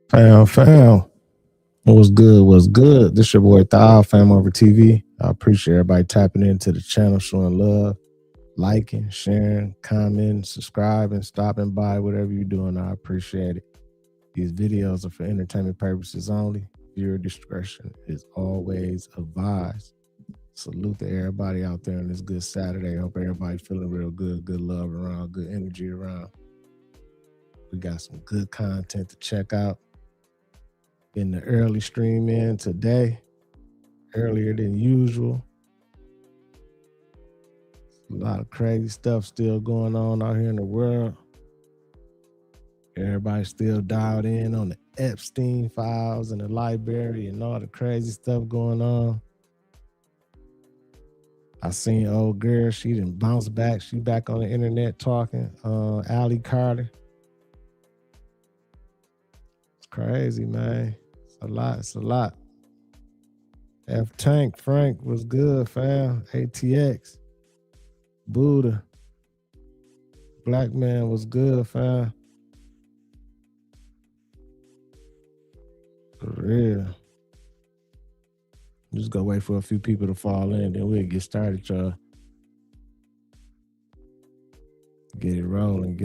FamOver. Fam. What's good? What's good? This your boy Thal, FamOver TV. I appreciate everybody tapping into the channel, showing love, liking, sharing, commenting, subscribing, stopping by, whatever you're doing. I appreciate it. These videos are for entertainment purposes only. Viewer discretion is always advised. Salute to everybody out there on this good Saturday. Hope everybody feeling real good, good love around, good energy around. We got some good content to check out. In the early stream in today, earlier than usual. A lot of crazy stuff still going on out here in the world. Everybody still dialed in on the Epstein files and the library and all the crazy stuff going on. I seen old girl, she didn't bounce back. She back on the internet talking, Allie Carter. It's crazy, man. It's a lot. F-Tank, Frank was good, fam. ATX, Buddha, Black Man was good, fam. For real. Just go wait for a few people to fall in, then we'll get started, y'all. Get it rolling.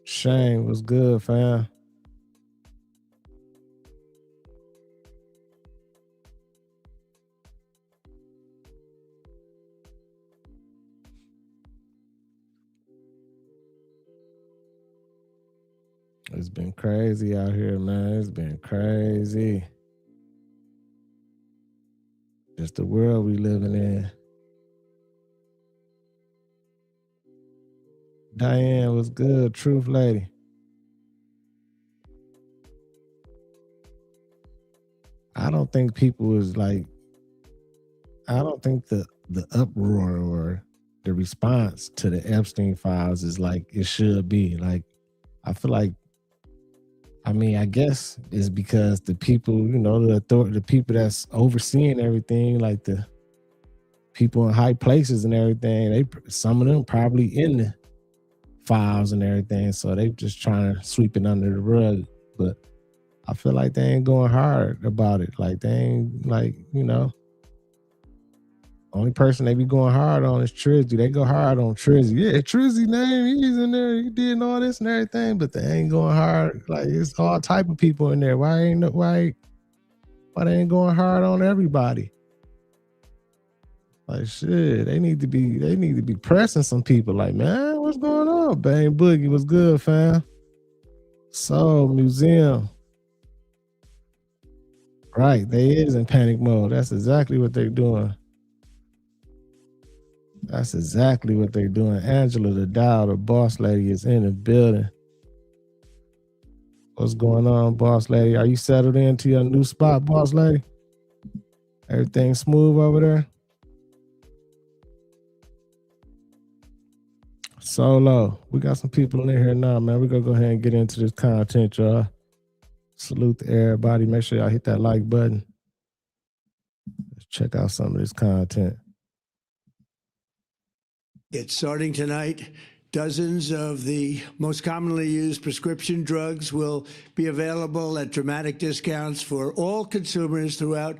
Shane was good, fam. It's been crazy out here, man. It's been crazy. Just the world we living in. Diane was good, truth lady. I don't think people was like, I don't think the uproar or the response to the Epstein files is like it should be. Like, I feel like, I guess it's because the people, the people that's overseeing everything, like the people in high places and everything, some of them probably in the files and everything, so they just trying to sweep it under the rug. But I feel like they ain't going hard about it. Like they ain't only person they be going hard on is Trizzy. They go hard on Trizzy. Yeah, Trizzy name, he's in there, he did all this and everything, but they ain't going hard. Like it's all type of people in there. Why they ain't going hard on everybody? Like shit, they need to be pressing some people. Like, man, what's going on? Bang Boogie was good, fam. Soul Museum. Right, they is in panic mode. That's exactly what they're doing. Angela the Dow, the boss lady, is in the building. What's going on, boss lady? Are you settled into your new spot, boss lady? Everything smooth over there? Solo, we got some people in here now, man. We're gonna go ahead and get into this content, y'all. Salute to everybody. Make sure y'all hit that like button. Let's check out some of this content. It's starting tonight. Dozens of the most commonly used prescription drugs will be available at dramatic discounts for all consumers throughout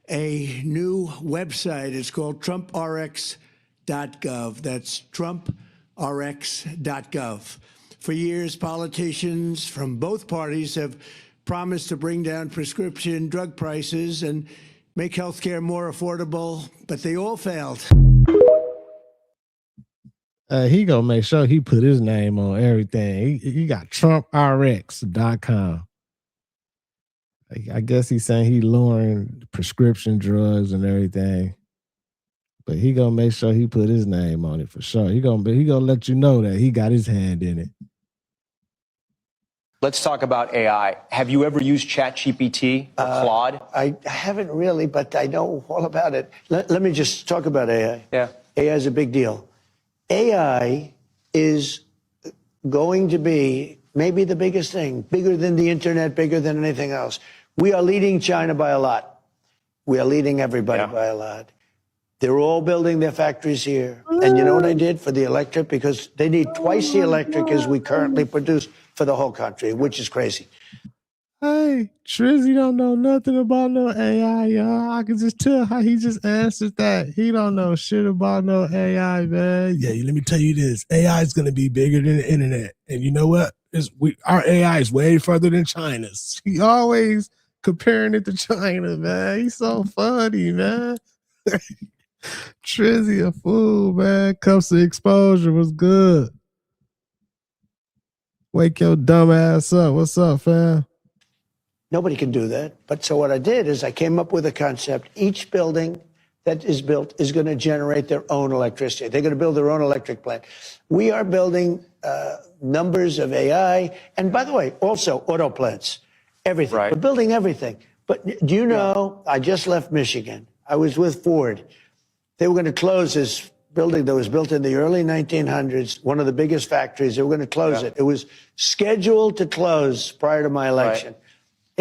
a new website. It's called TrumpRx.gov. That's TrumpRx.gov. For years, politicians from both parties have promised to bring down prescription drug prices and make healthcare more affordable, but they all failed. He gonna make sure he put his name on everything. He got TrumpRx.com. I guess he's saying he lowering prescription drugs and everything, but he gonna make sure he put his name on it for sure. He gonna let you know that he got his hand in it. Let's talk about AI. Have you ever used ChatGPT or Claude? I haven't really, but I know all about it. Let me just talk about AI. Yeah. AI is a big deal. AI is going to be maybe the biggest thing, bigger than the internet, bigger than anything else. We are leading China by a lot. We are leading everybody by a lot. They're all building their factories here. And you know what I did for the electric? Because they need twice the electric as we currently produce for the whole country, which is crazy. Hey, Trizzy don't know nothing about no AI, y'all. I can just tell how he just answered that. He don't know shit about no AI, man. Yeah, let me tell you this. AI is going to be bigger than the internet. And you know what? Our AI is way further than China's. He always comparing it to China, man. He's so funny, man. Trizzy a fool, man. Comes to exposure was good. Wake your dumb ass up. What's up, fam? Nobody can do that. But so what I did is I came up with a concept. Each building that is built is going to generate their own electricity. They're going to build their own electric plant. We are building numbers of AI. And by the way, also auto plants, everything. Right. We're building everything. But do you know, I just left Michigan. I was with Ford. They were going to close this building that was built in the early 1900s, one of the biggest factories. They were going to close it. It was scheduled to close prior to my election. Right.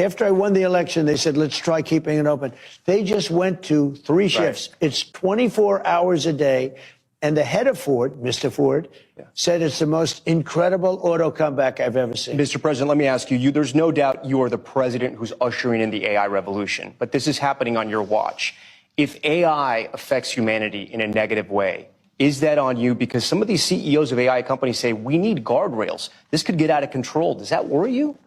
After I won the election, they said, let's try keeping it open. They just went to 3 shifts. Right. It's 24 hours a day. And the head of Ford, Mr. Ford, said it's the most incredible auto comeback I've ever seen. Mr. President, let me ask you, there's no doubt you are the president who's ushering in the AI revolution, but this is happening on your watch. If AI affects humanity in a negative way, is that on you? Because some of these CEOs of AI companies say we need guardrails. This could get out of control. Does that worry you?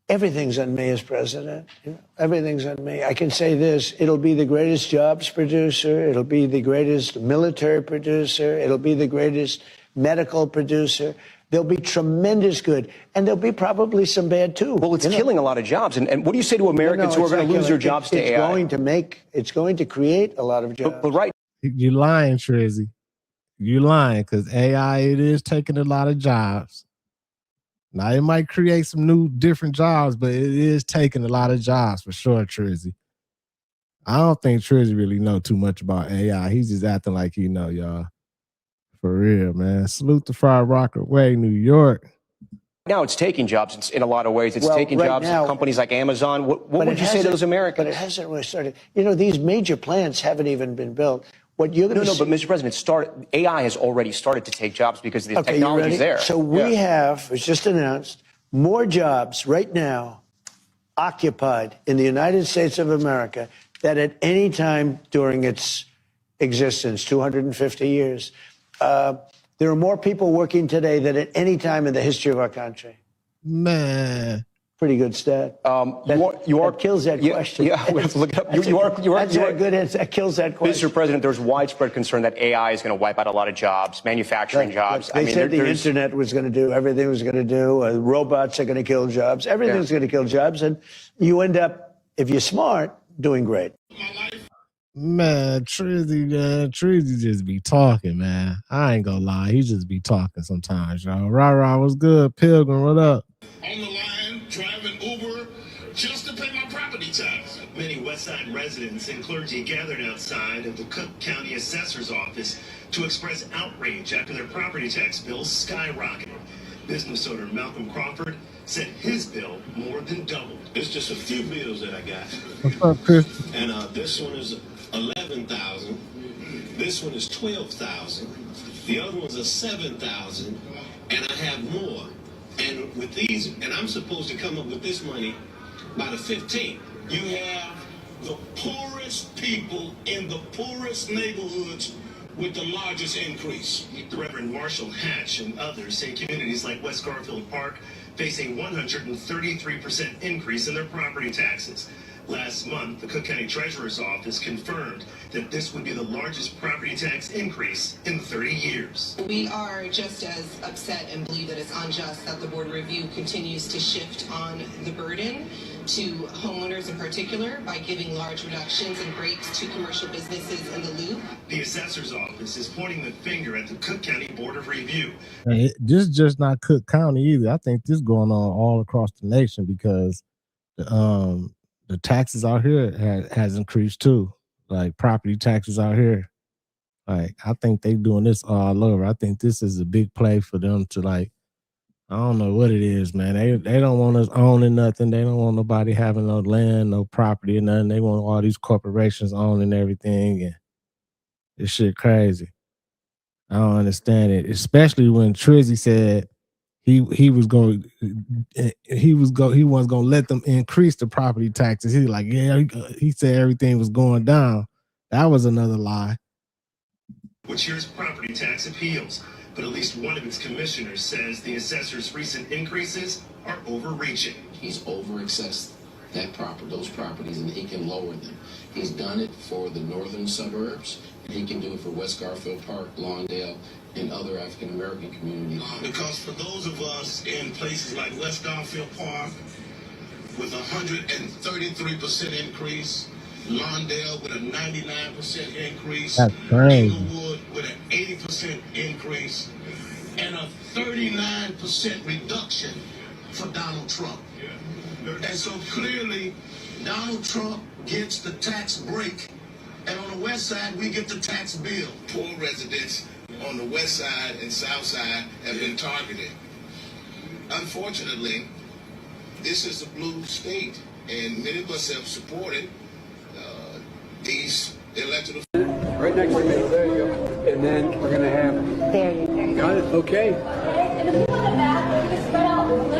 Everything's on me as president. You know, everything's on me. I can say this, it'll be the greatest jobs producer. It'll be the greatest military producer. It'll be the greatest medical producer. There'll be tremendous good. And there'll be probably some bad too. Well, it's killing a lot of jobs. And what do you say to Americans who are going to lose their jobs to AI? It's going to create a lot of jobs. But right. You're lying, Trizzy. You're lying, because AI, it is taking a lot of jobs. Now, it might create some new, different jobs, but it is taking a lot of jobs for sure, Trizzy. I don't think Trizzy really know too much about AI. He's just acting like he know, y'all. For real, man. Salute to Fried Rocker Way, New York. Now it's taking jobs in a lot of ways. It's taking jobs at companies like Amazon. What would you say to those Americans? But it hasn't really started. You know, these major plants haven't even been built. What you're going to but Mr. President, AI has already started to take jobs because the technology is there. So we have, it's just announced, more jobs right now occupied in the United States of America than at any time during its existence, 250 years. There are more people working today than at any time in the history of our country. Man. Pretty good stat. That kills that question. Yeah, we have to look it up. That's a good answer. That kills that question. Mr. President, there's widespread concern that AI is going to wipe out a lot of jobs, manufacturing jobs. They said the internet was going to do, everything was going to do. Robots are going to kill jobs. Everything's going to kill jobs. And you end up, if you're smart, doing great. Man, Trizzy just be talking, man. I ain't gonna lie. He just be talking sometimes, y'all. Rah, what's good? Pilgrim, what up? On the line, driving Uber just to pay my property tax. Many Westside residents and clergy gathered outside of the Cook County Assessor's Office to express outrage after their property tax bills skyrocketed. Business owner Malcolm Crawford said his bill more than doubled. It's just a few bills that I got. What's up, Chris? And this one is $11,000. This one is $12,000. The other one's a $7,000, and I have more. And with these, and I'm supposed to come up with this money by the 15th. You have the poorest people in the poorest neighborhoods with the largest increase. The Reverend Marshall Hatch and others say communities like West Garfield Park face a 133% increase in their property taxes. Last month, the Cook County Treasurer's Office confirmed that this would be the largest property tax increase in 30 years. We are just as upset and believe that it's unjust that the board review continues to shift on the burden to homeowners in particular by giving large reductions and breaks to commercial businesses in the loop. The assessor's office is pointing the finger at the Cook County Board of Review. And this just not Cook County either. I think this going on all across the nation because the taxes out here has increased too. Like property taxes out here. Like I think they doing this all over. I think this is a big play for them to like, I don't know what it is, man. They don't want us owning nothing. They don't want nobody having no land, no property or nothing. They want all these corporations owning everything. And This shit crazy. I don't understand it, especially when Trizzy said he wasn't gonna let them increase the property taxes. He like, yeah, he said everything was going down. That was another lie. Which hears property tax appeals, but at least one of its commissioners says the assessor's recent increases are overreaching. He's over-accessed those properties, and he can lower them. He's done it for the northern suburbs, and he can do it for West Garfield Park, Lawndale, and other African-American communities. Because for those of us in places like West Garfield Park, with a 133% increase, Lawndale with a 99% increase, That's crazy. Inglewood with an 80% increase, and a 39% reduction for Donald Trump. And so clearly, Donald Trump gets the tax break, and on the west side, we get the tax bill. Poor residents on the west side and south side have been targeted. Unfortunately, this is a blue state, and many of us have supported these elected officials. Right next to me. There you go. And then we're going to have... There you go. Got it? Okay. And if you look at that, you can spread out a little bit.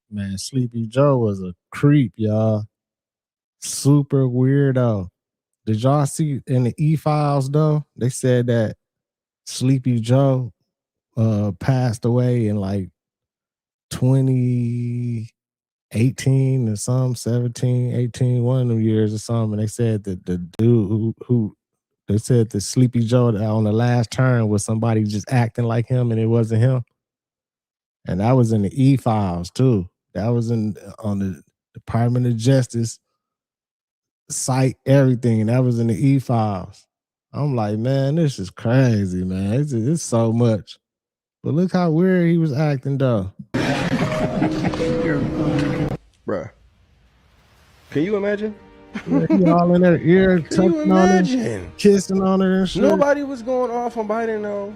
Man, Sleepy Joe was a creep, y'all. Super weirdo. Did y'all see in the E-Files, though? They said that Sleepy Joe passed away in like 2018 or something, 17, 18, one of them years or something. And they said that the dude who they said that Sleepy Joe on the last turn was somebody just acting like him, and it wasn't him. And that was in the E-Files too. That was on the Department of Justice site, everything. That was in the E-Files. I'm like, man, this is crazy, man. It's so much. But look how weird he was acting, though. Bruh. Can you imagine? Yeah, he all in her ear, touching on her, kissing on her and shit. Nobody was going off on Biden, though.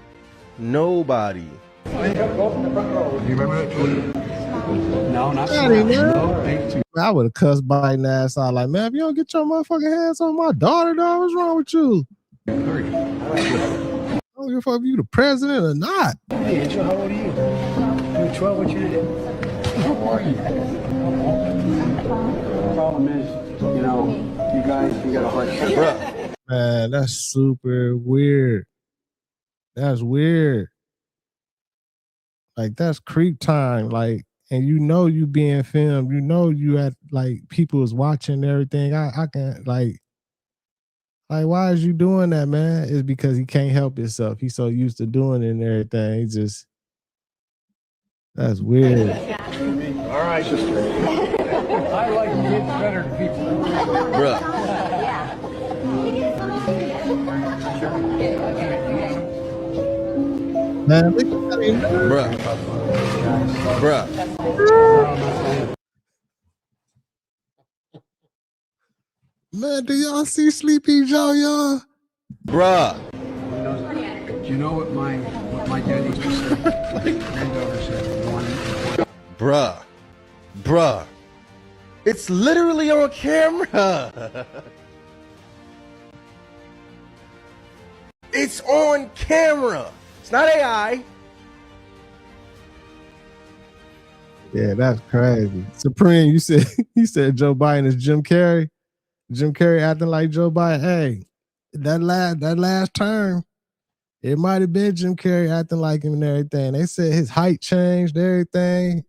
Nobody. You remember that? No, not Daddy, man. No, thank you. I would have cussed Biden ass out like, man, if you don't get your motherfucking hands on my daughter, dog, what's wrong with you? I don't give a fuck if you the president or not. Hey, Angel, how old are you? You're 12, what you did? How are you? The problem is, you know, you guys, you got a hard time. Man, that's super weird. That's weird. Like, that's creep time. Like, and you know you being filmed. You know you at, like, people is watching everything. I can't, like, why is you doing that, man? It's because he can't help himself. He's so used to doing it and everything. He just, that's weird. All right, sister. I like kids better than people. Bruh. Man, look at him. Bruh. Bruh. Man, do y'all see Sleepy Joe, y'all? Bruh. Do you know what my dad used to say? My granddaughter said, Bruh. Bruh. It's literally on camera. It's on camera. It's not AI. Yeah, that's crazy. Supreme, you said Joe Biden is Jim Carrey. Jim Carrey acting like Joe Biden. Hey, that last term, it might have been Jim Carrey acting like him and everything. They said his height changed, everything.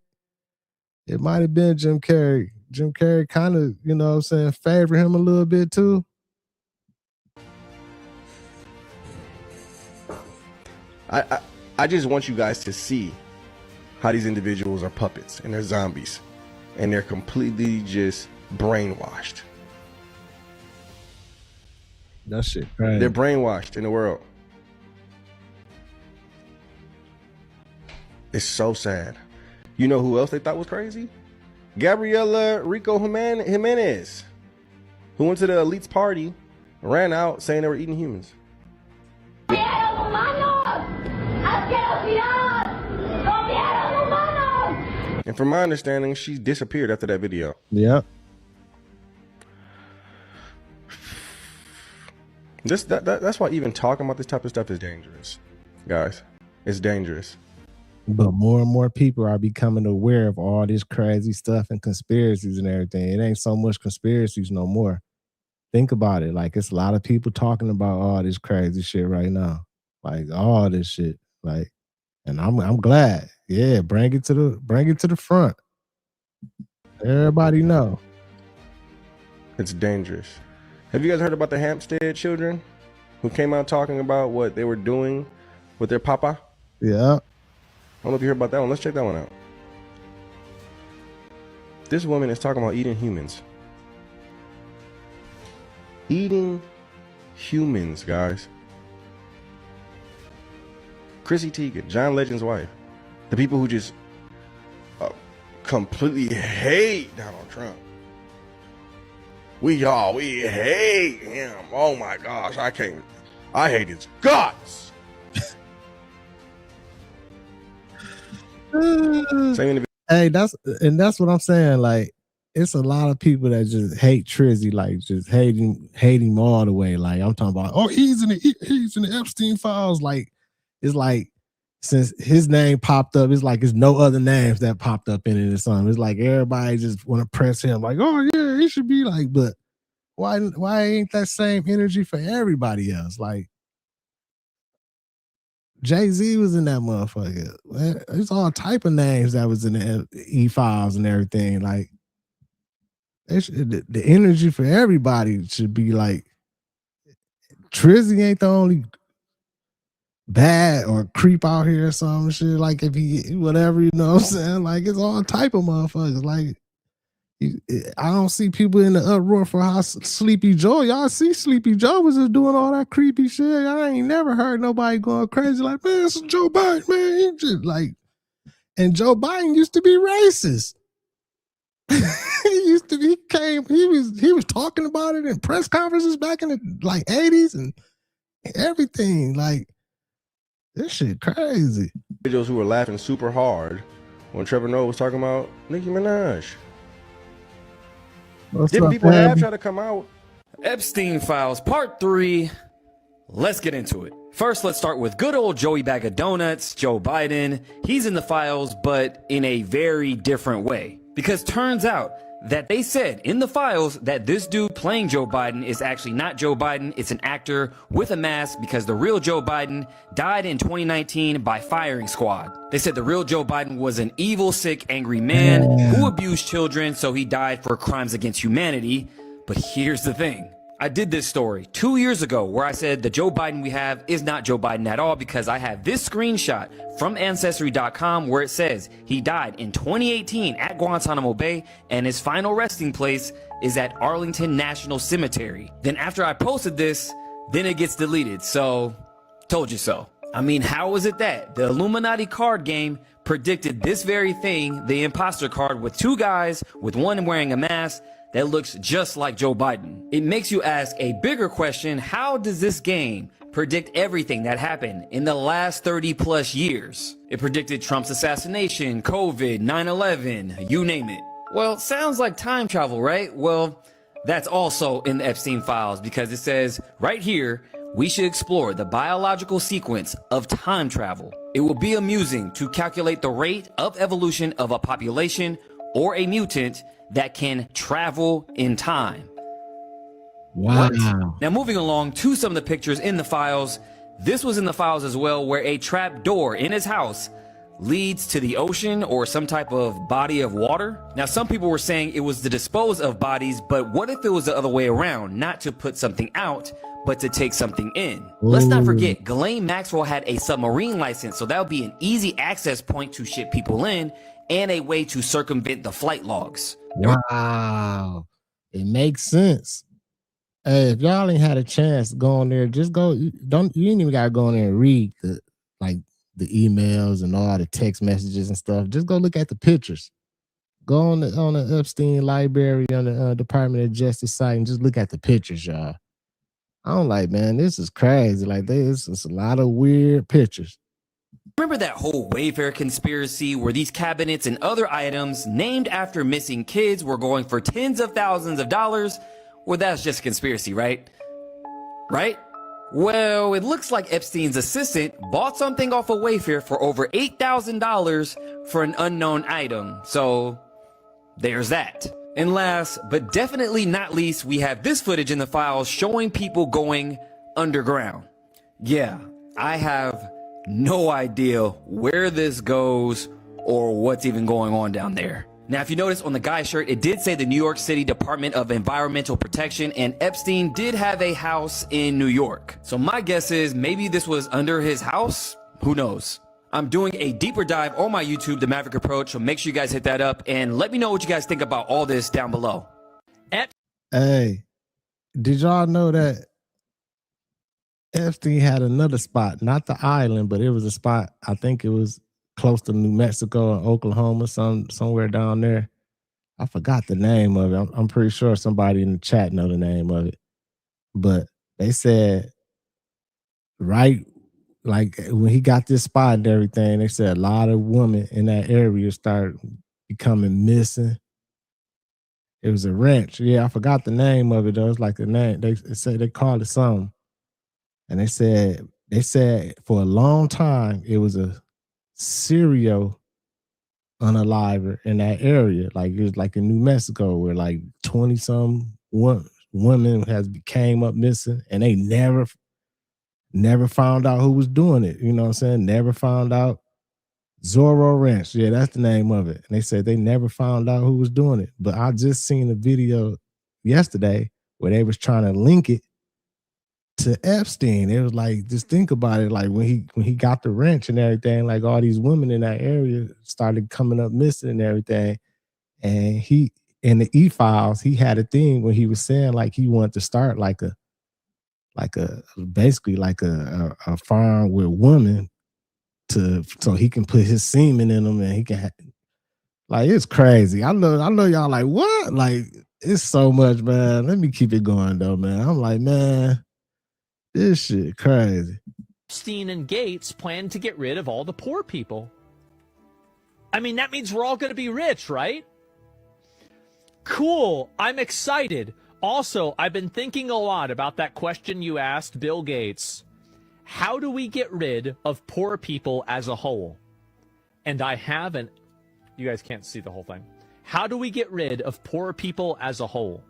It might have been Jim Carrey. Jim Carrey kind of, you know what I'm saying, favor him a little bit too. I just want you guys to see how these individuals are puppets and they're zombies and they're completely just brainwashed. That shit crazy. They're brainwashed in the world. It's so sad. You know who else they thought was crazy? Gabriela Rico Jimenez, who went to the elite's party, ran out saying they were eating humans. ¡Asquerosidad! ¡Gobierno! And from my understanding, she disappeared after that video. Yep. That's why even talking about this type of stuff is dangerous, guys. It's dangerous. But more and more people are becoming aware of all this crazy stuff and conspiracies and everything. It ain't so much conspiracies no more. Think about it. Like, it's a lot of people talking about all this crazy shit right now. Like, all this shit. Like, and I'm glad. Yeah, bring it to the front. Everybody know. It's dangerous. Have you guys heard about the Hampstead children who came out talking about what they were doing with their papa? Yeah. I don't know if you heard about that one. Let's check that one out. This woman is talking about eating humans. Eating humans, guys. Chrissy Teigen, John Legend's wife. The people who just completely hate Donald Trump. We hate him. Oh my gosh, I hate his guts. Hey, that's what I'm saying. Like, it's a lot of people that just hate Trizzy, like just hate him all the way. Like, I'm talking about, oh, he's in the Epstein files. Like, it's like, since his name popped up, it's like it's no other names that popped up in it or something. It's like everybody just want to press him, like, oh yeah, he should be like, but why ain't that same energy for everybody else? Like, Jay-Z was in that motherfucker. There's all type of names that was in the E-files and everything. Like, the energy for everybody should be like, Trizzy ain't the only bad or creep out here or some shit. Like, if he whatever, you know what I'm saying? Like, it's all type of motherfuckers. Like, I don't see people in the uproar for how Sleepy Joe. Y'all see Sleepy Joe was just doing all that creepy shit. I ain't never heard nobody going crazy like, man, it's Joe Biden, man. He just like, and Joe Biden used to be racist. He was talking about it in press conferences back in the like 80s and everything. Like, this shit crazy. Individuals who were laughing super hard when Trevor Noah was talking about Nicki Minaj. Didn't people have tried to come out? Epstein Files Part 3. Let's get into it. First, let's start with good old Joey Bag of Donuts, Joe Biden. He's in the files, but in a very different way. Because turns out that they said in the files that this dude playing Joe Biden is actually not Joe Biden. It's an actor with a mask because the real Joe Biden died in 2019 by firing squad. They said the real Joe Biden was an evil, sick, angry man who abused children, so he died for crimes against humanity. But here's the thing. I did this story 2 years ago where I said the Joe Biden we have is not Joe Biden at all because I have this screenshot from Ancestry.com where it says he died in 2018 at Guantanamo Bay and his final resting place is at Arlington National Cemetery. Then after I posted this, then it gets deleted. So, told you so. I mean, how was it that the Illuminati card game predicted this very thing, the imposter card with two guys with one wearing a mask that looks just like Joe Biden? It makes you ask a bigger question. How does this game predict everything that happened in the last 30 plus years? It predicted Trump's assassination, COVID, 9/11, you name it. Well, sounds like time travel, right? Well, that's also in the Epstein files because it says right here, we should explore the biological sequence of time travel. It will be amusing to calculate the rate of evolution of a population or a mutant that can travel in time. Wow. What? Now, moving along to some of the pictures in the files. This was in the files as well, where a trap door in his house leads to the ocean or some type of body of water. Now, some people were saying it was to dispose of bodies, but what if it was the other way around? Not to put something out, but to take something in. Let's not forget, Ghislaine Maxwell had a submarine license, so that would be an easy access point to ship people in and a way to circumvent the flight logs. Wow. It makes sense. Hey, if y'all ain't had a chance to go on there, just go. You ain't even gotta go in there and read the emails and all the text messages and stuff. Just go look at the pictures. Go on the Epstein library on the Department of Justice site and just look at the pictures, y'all. I'm like, man, this is crazy. Like, there's a lot of weird pictures. Remember that whole Wayfair conspiracy where these cabinets and other items named after missing kids were going for tens of thousands of dollars? Well, that's just a conspiracy, right? Right? Well, it looks like Epstein's assistant bought something off of Wayfair for over $8,000 for an unknown item. So there's that. And last, but definitely not least, we have this footage in the files showing people going underground. Yeah, I have no idea where this goes or what's even going on down there. Now, if you notice on the guy's shirt, it did say the New York City Department of Environmental Protection, and Epstein did have a house in New York. So my guess is maybe this was under his house. Who knows? I'm doing a deeper dive on my YouTube, The Maverick Approach, so make sure you guys hit that up and let me know what you guys think about all this down below. Hey, did y'all know that Epstein had another spot, not the island, but it was a spot, I think it was close to New Mexico and Oklahoma, somewhere down there. I forgot the name of it. I'm pretty sure somebody in the chat know the name of it. But they said, right, like when he got this spot and everything, they said a lot of women in that area started becoming missing. It was a ranch. Yeah, I forgot the name of it though. It's like the name. They said they called it something. And they said for a long time it was a serial unaliver in that area. Like it was like in New Mexico where like 20-some women came up missing and they never found out who was doing it. You know what I'm saying? Never found out. Zorro Ranch. Yeah, that's the name of it. And they said they never found out who was doing it. But I just seen a video yesterday where they was trying to link it to Epstein. It was like, just think about it. Like when he got the ranch and everything, like all these women in that area started coming up missing and everything. And he, in the E-Files, he had a thing when he was saying like he wanted to start basically like a farm with women so he can put his semen in them and he can like, it's crazy. I know y'all like, what? Like, it's so much, man. Let me keep it going though, man. I'm like, man, this shit crazy. Epstein and Gates plan to get rid of all the poor people. I mean, that means we're all going to be rich, right? Cool. I'm excited. Also, I've been thinking a lot about that question you asked Bill Gates. How do we get rid of poor people as a whole? And I haven't. You guys can't see the whole thing. How do we get rid of poor people as a whole?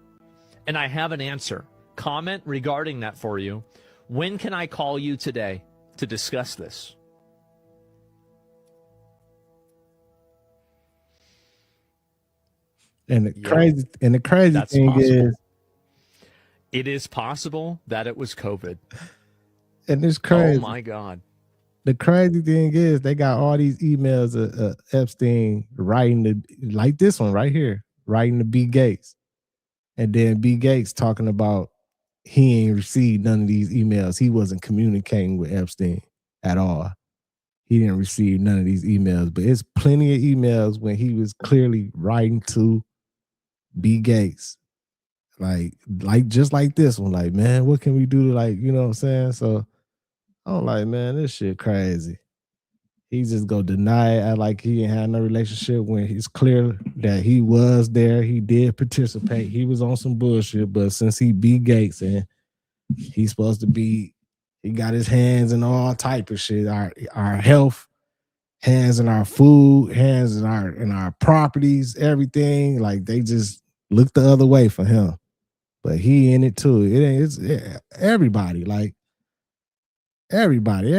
And I have an answer. Comment regarding that for you. When can I call you today to discuss this? And the crazy thing possible. is, it is possible that it was COVID. And it's crazy. Oh my God. The crazy thing is they got all these emails of Epstein writing like this one right here, writing to B. Gates. And then B. Gates talking about he ain't received none of these emails. He wasn't communicating with Epstein at all. He didn't receive none of these emails, but it's plenty of emails when he was clearly writing to B. Gates. Like just like this one, like, man, what can we do to, like, you know what I'm saying? So I'm like, man, this shit crazy. He just go deny it, act like he ain't had no relationship when it's clear that he was there. He did participate. He was on some bullshit, but since he B. Gates and he's supposed to be, he got his hands in all type of shit. Our health, hands in our food, hands in our properties, everything. Like they just look the other way for him. But he in it too. It's everybody, like everybody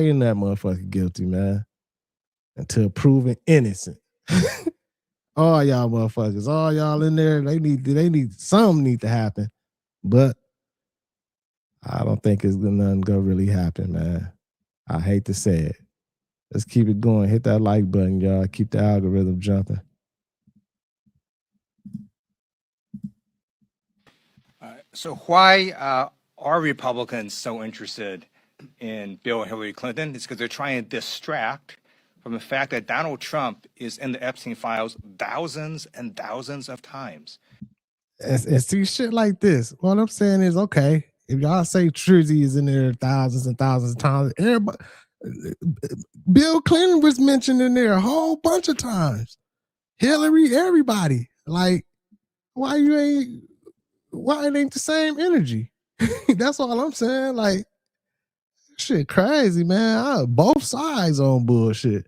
in that motherfucker guilty, man. Until proven innocent. All y'all motherfuckers, all y'all in there, something need to happen. But I don't think it's nothing gonna really happen, man. I hate to say it. Let's keep it going. Hit that like button, y'all. Keep the algorithm jumping. So why are Republicans so interested in Bill and Hillary Clinton? It's because they're trying to distract from the fact that Donald Trump is in the Epstein files thousands and thousands of times. And see shit like this. What I'm saying is, okay, if y'all say Trizzy is in there thousands and thousands of times, everybody, Bill Clinton was mentioned in there a whole bunch of times. Hillary, everybody. Like, why it ain't the same energy? That's all I'm saying. Like, shit crazy, man. Both sides on bullshit.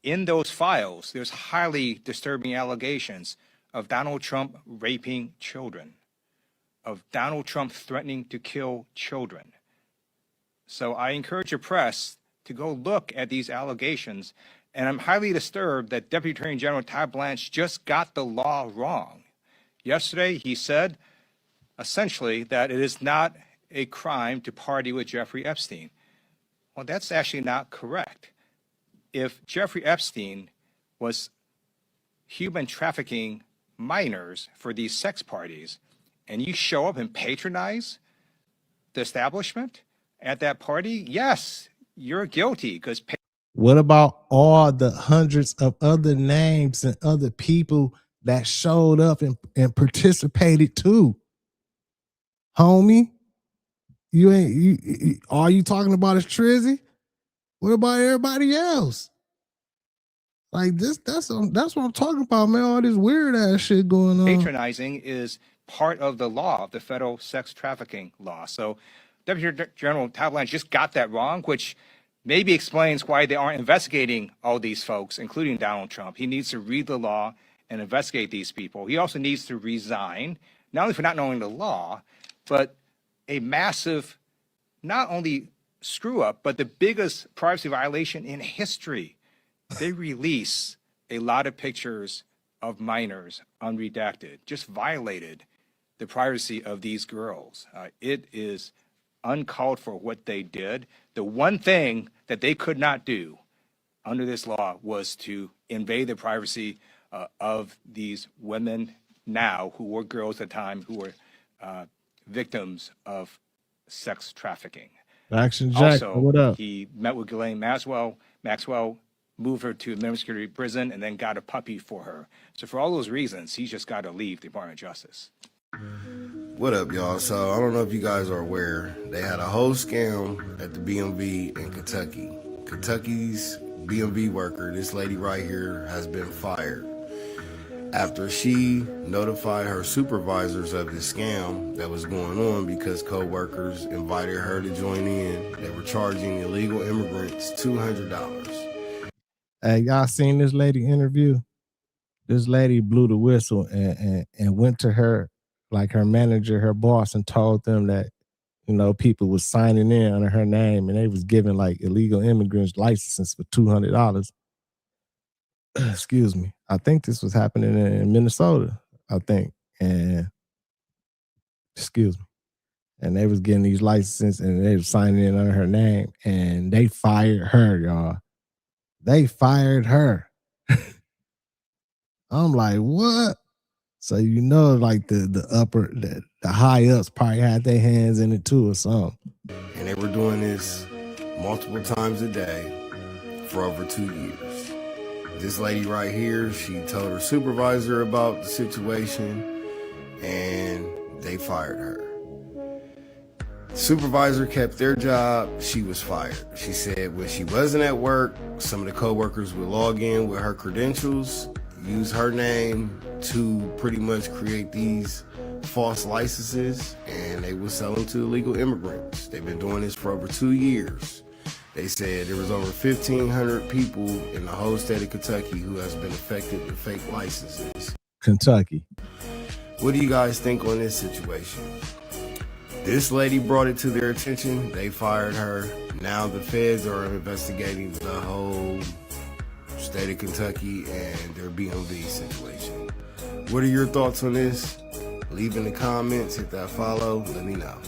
In those files, there's highly disturbing allegations of Donald Trump raping children, of Donald Trump threatening to kill children. So I encourage your press to go look at these allegations. And I'm highly disturbed that Deputy Attorney General Todd Blanche just got the law wrong. Yesterday, he said, essentially, that it is not a crime to party with Jeffrey Epstein. Well, that's actually not correct. If Jeffrey Epstein was human trafficking minors for these sex parties, and you show up and patronize the establishment at that party, yes, you're guilty. Because what about all the hundreds of other names and other people that showed up and participated too? Homie, all you talking about is Trizzy? What about everybody else? Like this, that's what I'm talking about, man. All this weird ass shit going on. Patronizing is part of the law, of the federal sex trafficking law. So Deputy General Todd Blanche just got that wrong, which maybe explains why they aren't investigating all these folks, including Donald Trump. He needs to read the law and investigate these people. He also needs to resign, not only for not knowing the law, but a massive, not only screw up, but the biggest privacy violation in history. They release a lot of pictures of minors unredacted, just violated the privacy of these girls. It is uncalled for what they did. The one thing that they could not do under this law was to invade the privacy of these women now, who were girls at the time, who were victims of sex trafficking. Action Jack, Also, what up? he met with Ghislaine Maxwell, moved her to a minimum security prison, and then got a puppy for her. So for all those reasons, he's just got to leave the Department of Justice. What up, y'all? So I don't know if you guys are aware, they had a whole scam at the BMV in Kentucky. Kentucky's BMV worker, this lady right here, has been fired after she notified her supervisors of this scam that was going on because co-workers invited her to join in. They were charging illegal immigrants $200. Hey, y'all seen this lady interview? This lady blew the whistle and went to her, like her manager, her boss, and told them that, you know, people was signing in under her name and they was giving like illegal immigrants licenses for $200. Excuse me. I think this was happening in Minnesota, I think. And excuse me. And they was getting these licenses and they was signing in under her name and they fired her, y'all. They fired her. I'm like, what? So you know, like the high ups probably had their hands in it too or something. And they were doing this multiple times a day for over 2 years. This lady right here, she told her supervisor about the situation and they fired her. Supervisor kept their job, she was fired. She said when she wasn't at work, some of the co-workers would log in with her credentials, use her name to pretty much create these false licenses, and they would sell them to illegal immigrants. They've been doing this for over 2 years. They said there was over 1,500 people in the whole state of Kentucky who has been affected with fake licenses. Kentucky. What do you guys think on this situation? This lady brought it to their attention. They fired her. Now the feds are investigating the whole state of Kentucky and their BMV situation. What are your thoughts on this? Leave in the comments, hit that follow, let me know.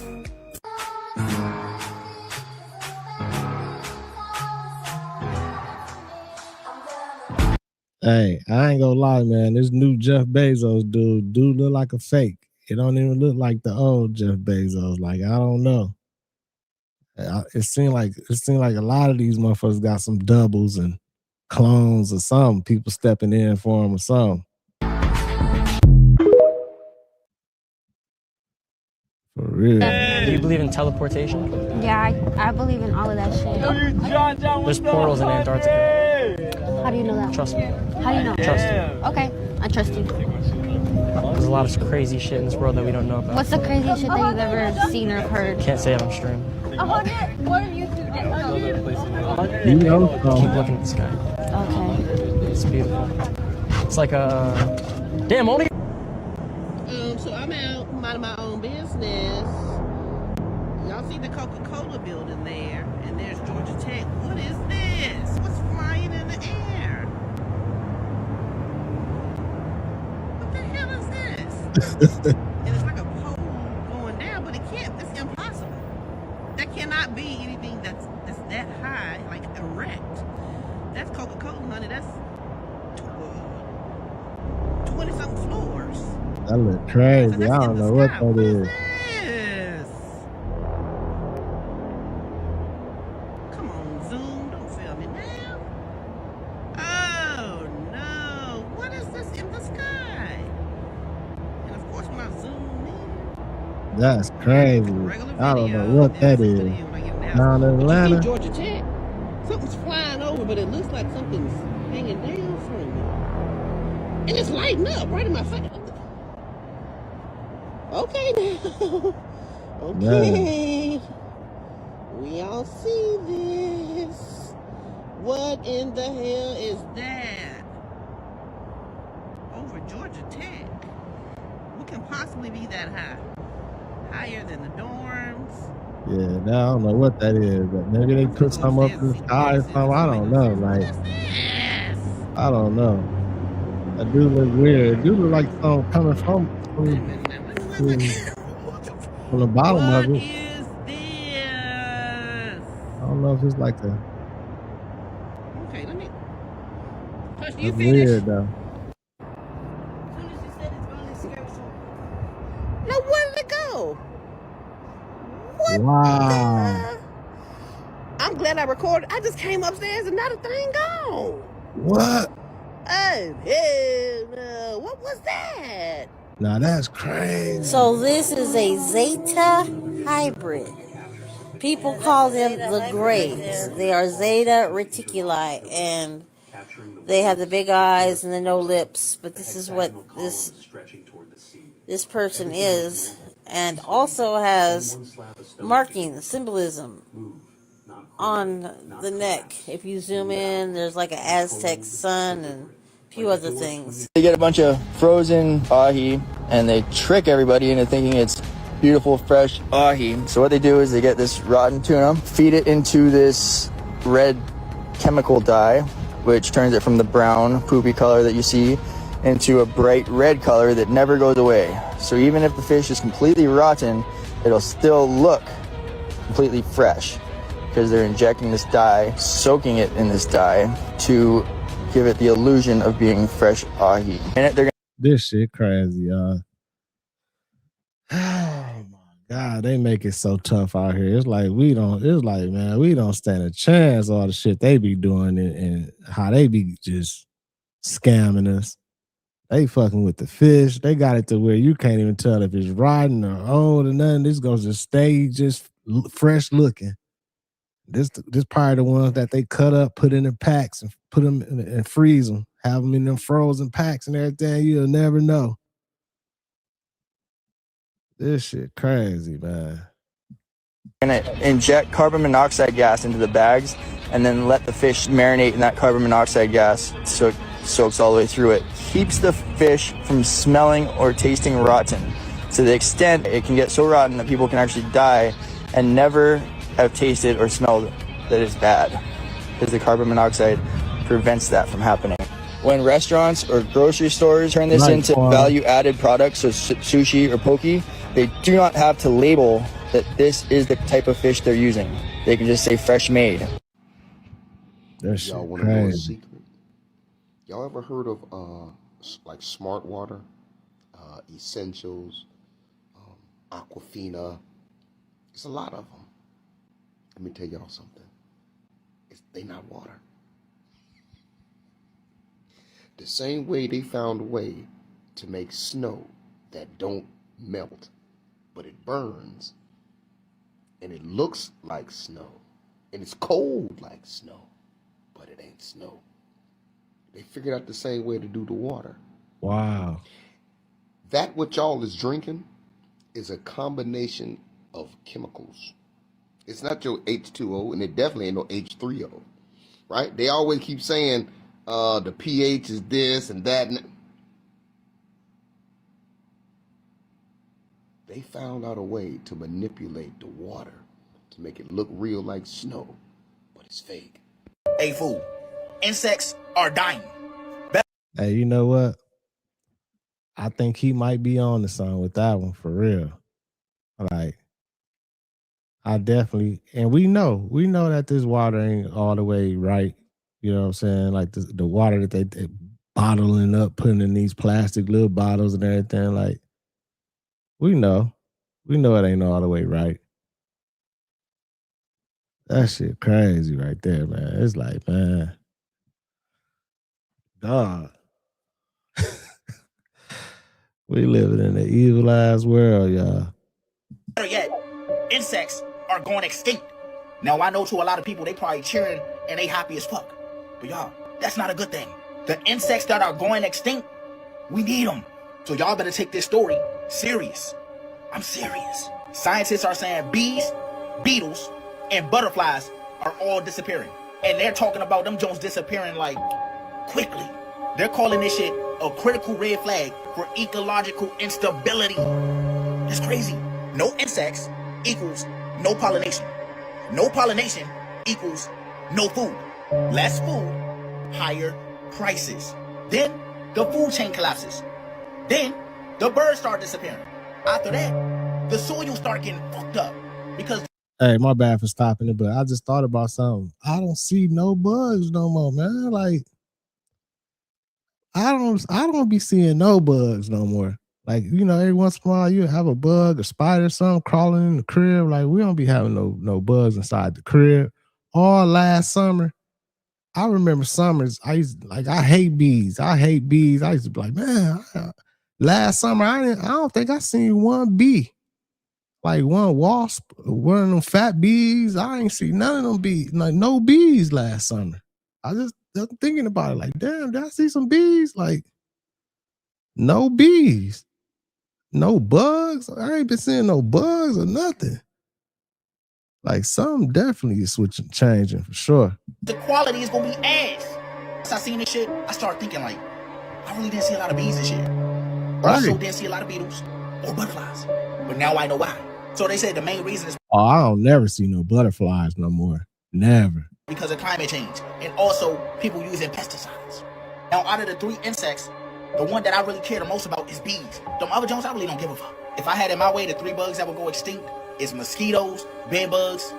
Hey, I ain't gonna lie, man. This new Jeff Bezos dude look like a fake. It don't even look like the old Jeff Bezos. Like, I don't know. It seemed like a lot of these motherfuckers got some doubles and clones or something. People stepping in for them or something. For real. Do you believe in teleportation? Yeah, I believe in all of that shit. There's portals in Antarctica. How do you know that? Trust me. How do you know? Trust me. Okay, I trust you. There's a lot of crazy shit in this world that we don't know about. What's the craziest shit that you've ever seen or heard? Can't say it on stream. What are you doing? You know, Keep looking at the sky. Okay. It's beautiful. It's like a... Damn, only... So I'm out minding my own business. Y'all see the Coca-Cola building there, and there's Georgia Tech. What is this? What's flying in the air? What the hell is this? And it's like a pole going down, but it can't. It's impossible. That cannot be anything that's that high, like erect. That's Coca-Cola, honey. That's 20-something floors. that look crazy. So that's I in don't the know what sky. that What is. this? Come on, Zoom. Don't film me now. Oh, no. What is this in the sky? And of course, when I zoom in, That's crazy. I don't know what that is. Down in you see Atlanta. Georgia Tech? Something's flying over, but it looks like something's hanging down from it. And it's lighting up right in my face. Okay now. Okay. We all see this. What in the hell is that? Over Georgia Tech. What can possibly be that high? Higher than the dorms? Yeah, now I don't know what that is, but maybe they put some up in the sky or something. I don't know. Like, I don't know. That do look weird. It do look like something coming from the bottom of it. I don't know if it's like a. Okay, let me. Touch, you That's finish? weird though. No, where did it go? What? Wow. I'm glad I recorded. I just came upstairs and not a thing gone. What? Oh, hell no. What was that? Now that's crazy. So this is a Zeta hybrid. People call them the Greys. They are Zeta Reticuli, and they have the big eyes and the no lips. But this is what this person is, and also has marking, symbolism on the neck. If you zoom in, there's like an Aztec sun and a few other things. They get a bunch of frozen ahi and they trick everybody into thinking it's beautiful fresh ahi. So what they do is they get this rotten tuna, feed it into this red chemical dye, which turns it from the brown poopy color that you see into a bright red color that never goes away. So even if the fish is completely rotten, it'll still look completely fresh because they're injecting this dye, soaking it in this dye to give it the illusion of being fresh ahi. And This shit crazy, y'all. Oh my God, they make it so tough out here. It's like man, we don't stand a chance. All the shit they be doing and how they be just scamming us. They fucking with the fish. They got it to where you can't even tell if it's rotten or old or nothing. This goes to stay just fresh looking. This probably the ones that they cut up, put in the packs, and put them and freeze them, have them in them frozen packs and everything. You'll never know. This shit crazy, man. gonna inject carbon monoxide gas into the bags and then let the fish marinate in that carbon monoxide gas so it soaks all the way through it. Keeps the fish from smelling or tasting rotten to the extent it can get so rotten that people can actually die and never have tasted or smelled that it's bad, because the carbon monoxide prevents that from happening. When restaurants or grocery stores turn this into value-added products, so sushi or poke, they do not have to label that this is the type of fish they're using. They can just say fresh made. Y'all want to know a secret? Y'all ever heard of like Smart Water, Essentials, Aquafina? It's a lot of them. Let me tell y'all something. They not water. The same way they found a way to make snow that don't melt, but it burns, and it looks like snow, and it's cold like snow, but it ain't snow. They figured out the same way to do the water. Wow. That what y'all is drinking is a combination of chemicals. It's not your H2O, and it definitely ain't no H3O, right? They always keep saying the pH is this and that. They found out a way to manipulate the water to make it look real like snow, but it's fake. Hey, fool, insects are dying. Hey, you know what? I think he might be on the song with that one for real. Like, I definitely, and we know that this water ain't all the way right. You know what I'm saying? Like the water that they bottling up, putting in these plastic little bottles and everything. Like, we know it ain't all the way right. That shit crazy right there, man. It's like, man, dog. We living in an evil ass world, y'all. Better yet, insects are going extinct. Now, I know to a lot of people, they probably cheering and they happy as fuck. But y'all, that's not a good thing. The insects that are going extinct, we need them. So y'all better take this story serious. I'm serious. Scientists are saying bees, beetles, and butterflies are all disappearing. And they're talking about them Jones disappearing like quickly. They're calling this shit a critical red flag for ecological instability. That's crazy. No insects equals no pollination. No pollination equals no food. Less food, higher prices. Then the food chain collapses. Then the birds start disappearing. After that, the soil start getting fucked up because. Hey, my bad for stopping it, but I just thought about something. I don't see no bugs no more, man. Like, I don't be seeing no bugs no more. Like, every once in a while you have a bug, a spider, something crawling in the crib. Like, we don't be having no bugs inside the crib. All last summer, I remember summers. I hate bees. I used to be like, man, last summer I don't think I seen one bee. Like one wasp, one of them fat bees. I ain't see none of them bees. Like no bees last summer. I'm thinking about it. Like, damn, did I see some bees? Like, no bees, no bugs. I ain't been seeing no bugs or nothing. Like, something definitely is changing for sure. The quality is gonna be ass. Once I seen this shit, I started thinking like, I really didn't see a lot of bees this year. Right. Also didn't see a lot of beetles or butterflies. But now I know why. So they said the main reason is Oh, I don't never see no butterflies no more. Never. because of climate change and also people using pesticides. Now, out of the 3 insects, the one that I really care the most about is bees. Them other Jones, I really don't give a fuck. If I had it my way, the 3 bugs that would go extinct is mosquitoes, bed bugs,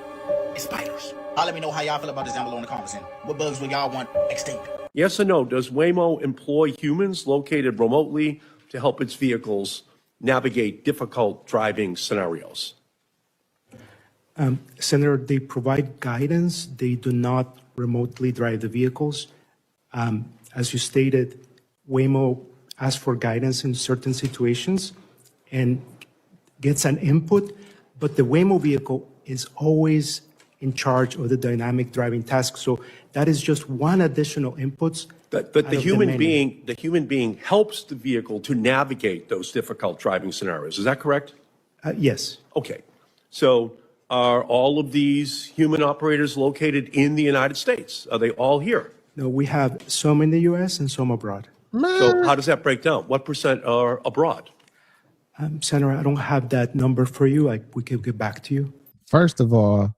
and spiders. I'll let me know how y'all feel about this down below in the comments. And what bugs would y'all want extinct? Yes or no, does Waymo employ humans located remotely to help its vehicles navigate difficult driving scenarios? Senator, they provide guidance. They do not remotely drive the vehicles. As you stated, Waymo asks for guidance in certain situations and gets an input, but the Waymo vehicle is always in charge of the dynamic driving task. So that is just one additional input. But the human being helps the vehicle to navigate those difficult driving scenarios. Is that correct? Yes. Okay. So are all of these human operators located in the United States? Are they all here? No, we have some in the U.S. and some abroad. So how does that break down? What % are abroad? Senator, I don't have that number for you. We can get back to you. First of all,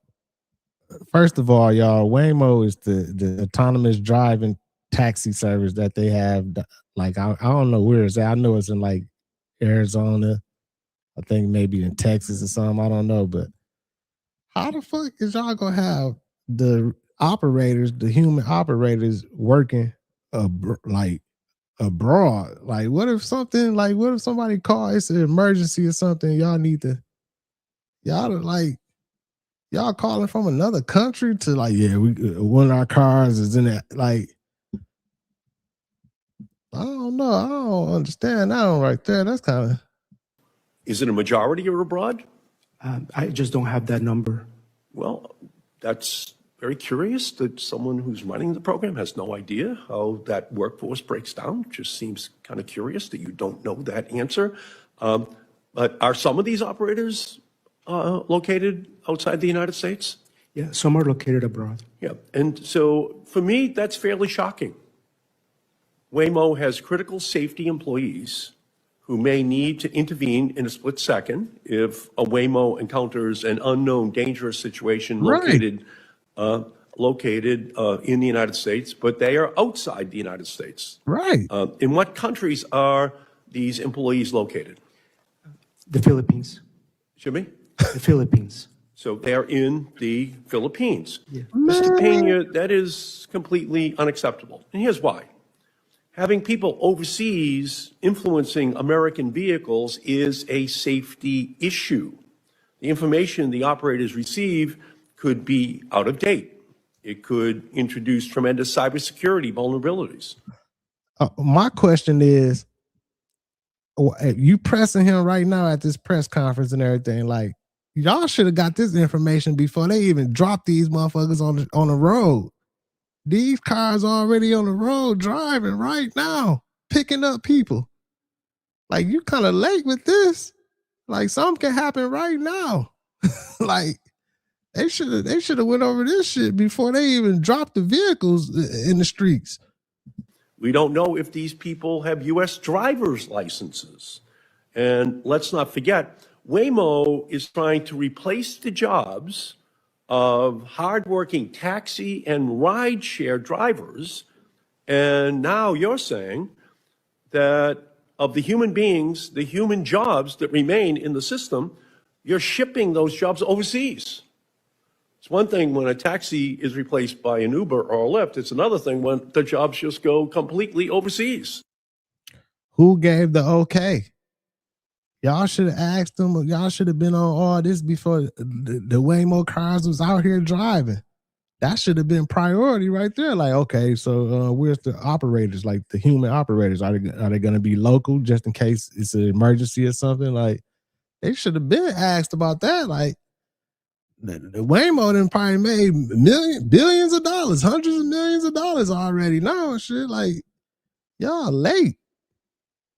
y'all, Waymo is the autonomous driving taxi service that they have. Like, I don't know where it's at. I know it's in like Arizona. I think maybe in Texas or something. I don't know. But how the fuck is y'all gonna have the human operators working like abroad? Like, what if somebody call, it's an emergency or something? Y'all calling from another country to like, yeah, one of our cars is in that. Like, I don't know. I don't understand that one right there. That's kind of. Is it a majority or abroad? I just don't have that number. Well, that's very curious that someone who's running the program has no idea how that workforce breaks down. Just seems kind of curious that you don't know that answer. But are some of these operators located outside the United States? Yeah, some are located abroad. Yeah, and so for me, that's fairly shocking. Waymo has critical safety employees who may need to intervene in a split second if a Waymo encounters an unknown dangerous situation located in the United States, but they are outside the United States. Right. In what countries are these employees located? The Philippines. Excuse me? The Philippines. So they are in the Philippines. Yeah. Mr. Pena, that is completely unacceptable. And here's why. Having people overseas influencing American vehicles is a safety issue. The information the operators receive could be out of date. It could introduce tremendous cybersecurity vulnerabilities. My question is, you pressing him right now at this press conference and everything, like, y'all should have got this information before they even dropped these motherfuckers on the road. These cars already on the road driving right now, picking up people. Like, you kind of late with this. Like, something can happen right now. Like, they should have went over this shit before they even dropped the vehicles in the streets. We don't know if these people have U.S. driver's licenses. And let's not forget, Waymo is trying to replace the jobs of hardworking taxi and rideshare drivers. And now you're saying that of the human beings, the human jobs that remain in the system, you're shipping those jobs overseas. It's one thing when a taxi is replaced by an Uber or a Lyft. It's another thing when the jobs just go completely overseas. Who gave the okay? Y'all should have asked them. Y'all should have been on all this before the Waymo cars was out here driving. That should have been priority right there. Like, okay, so where's the operators? Like the human operators? Are they going to be local just in case it's an emergency or something? Like, they should have been asked about that. Like, the Waymo done probably made billions of dollars, hundreds of millions of dollars already now and shit. Like, y'all late.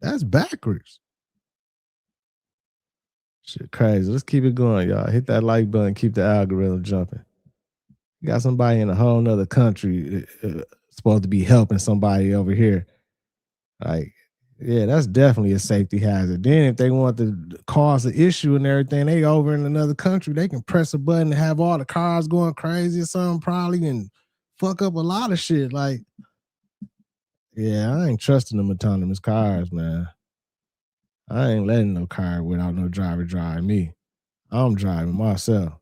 That's backwards. Shit crazy. Let's keep it going, y'all. Hit that like button. Keep the algorithm jumping. You got somebody in a whole nother country supposed to be helping somebody over here. Like, yeah, that's definitely a safety hazard. Then if they want to cause an issue and everything, they over in another country, they can press a button and have all the cars going crazy or something probably and fuck up a lot of shit. Like, yeah, I ain't trusting them autonomous cars, man. I ain't letting no car without no driver drive me. I'm driving myself.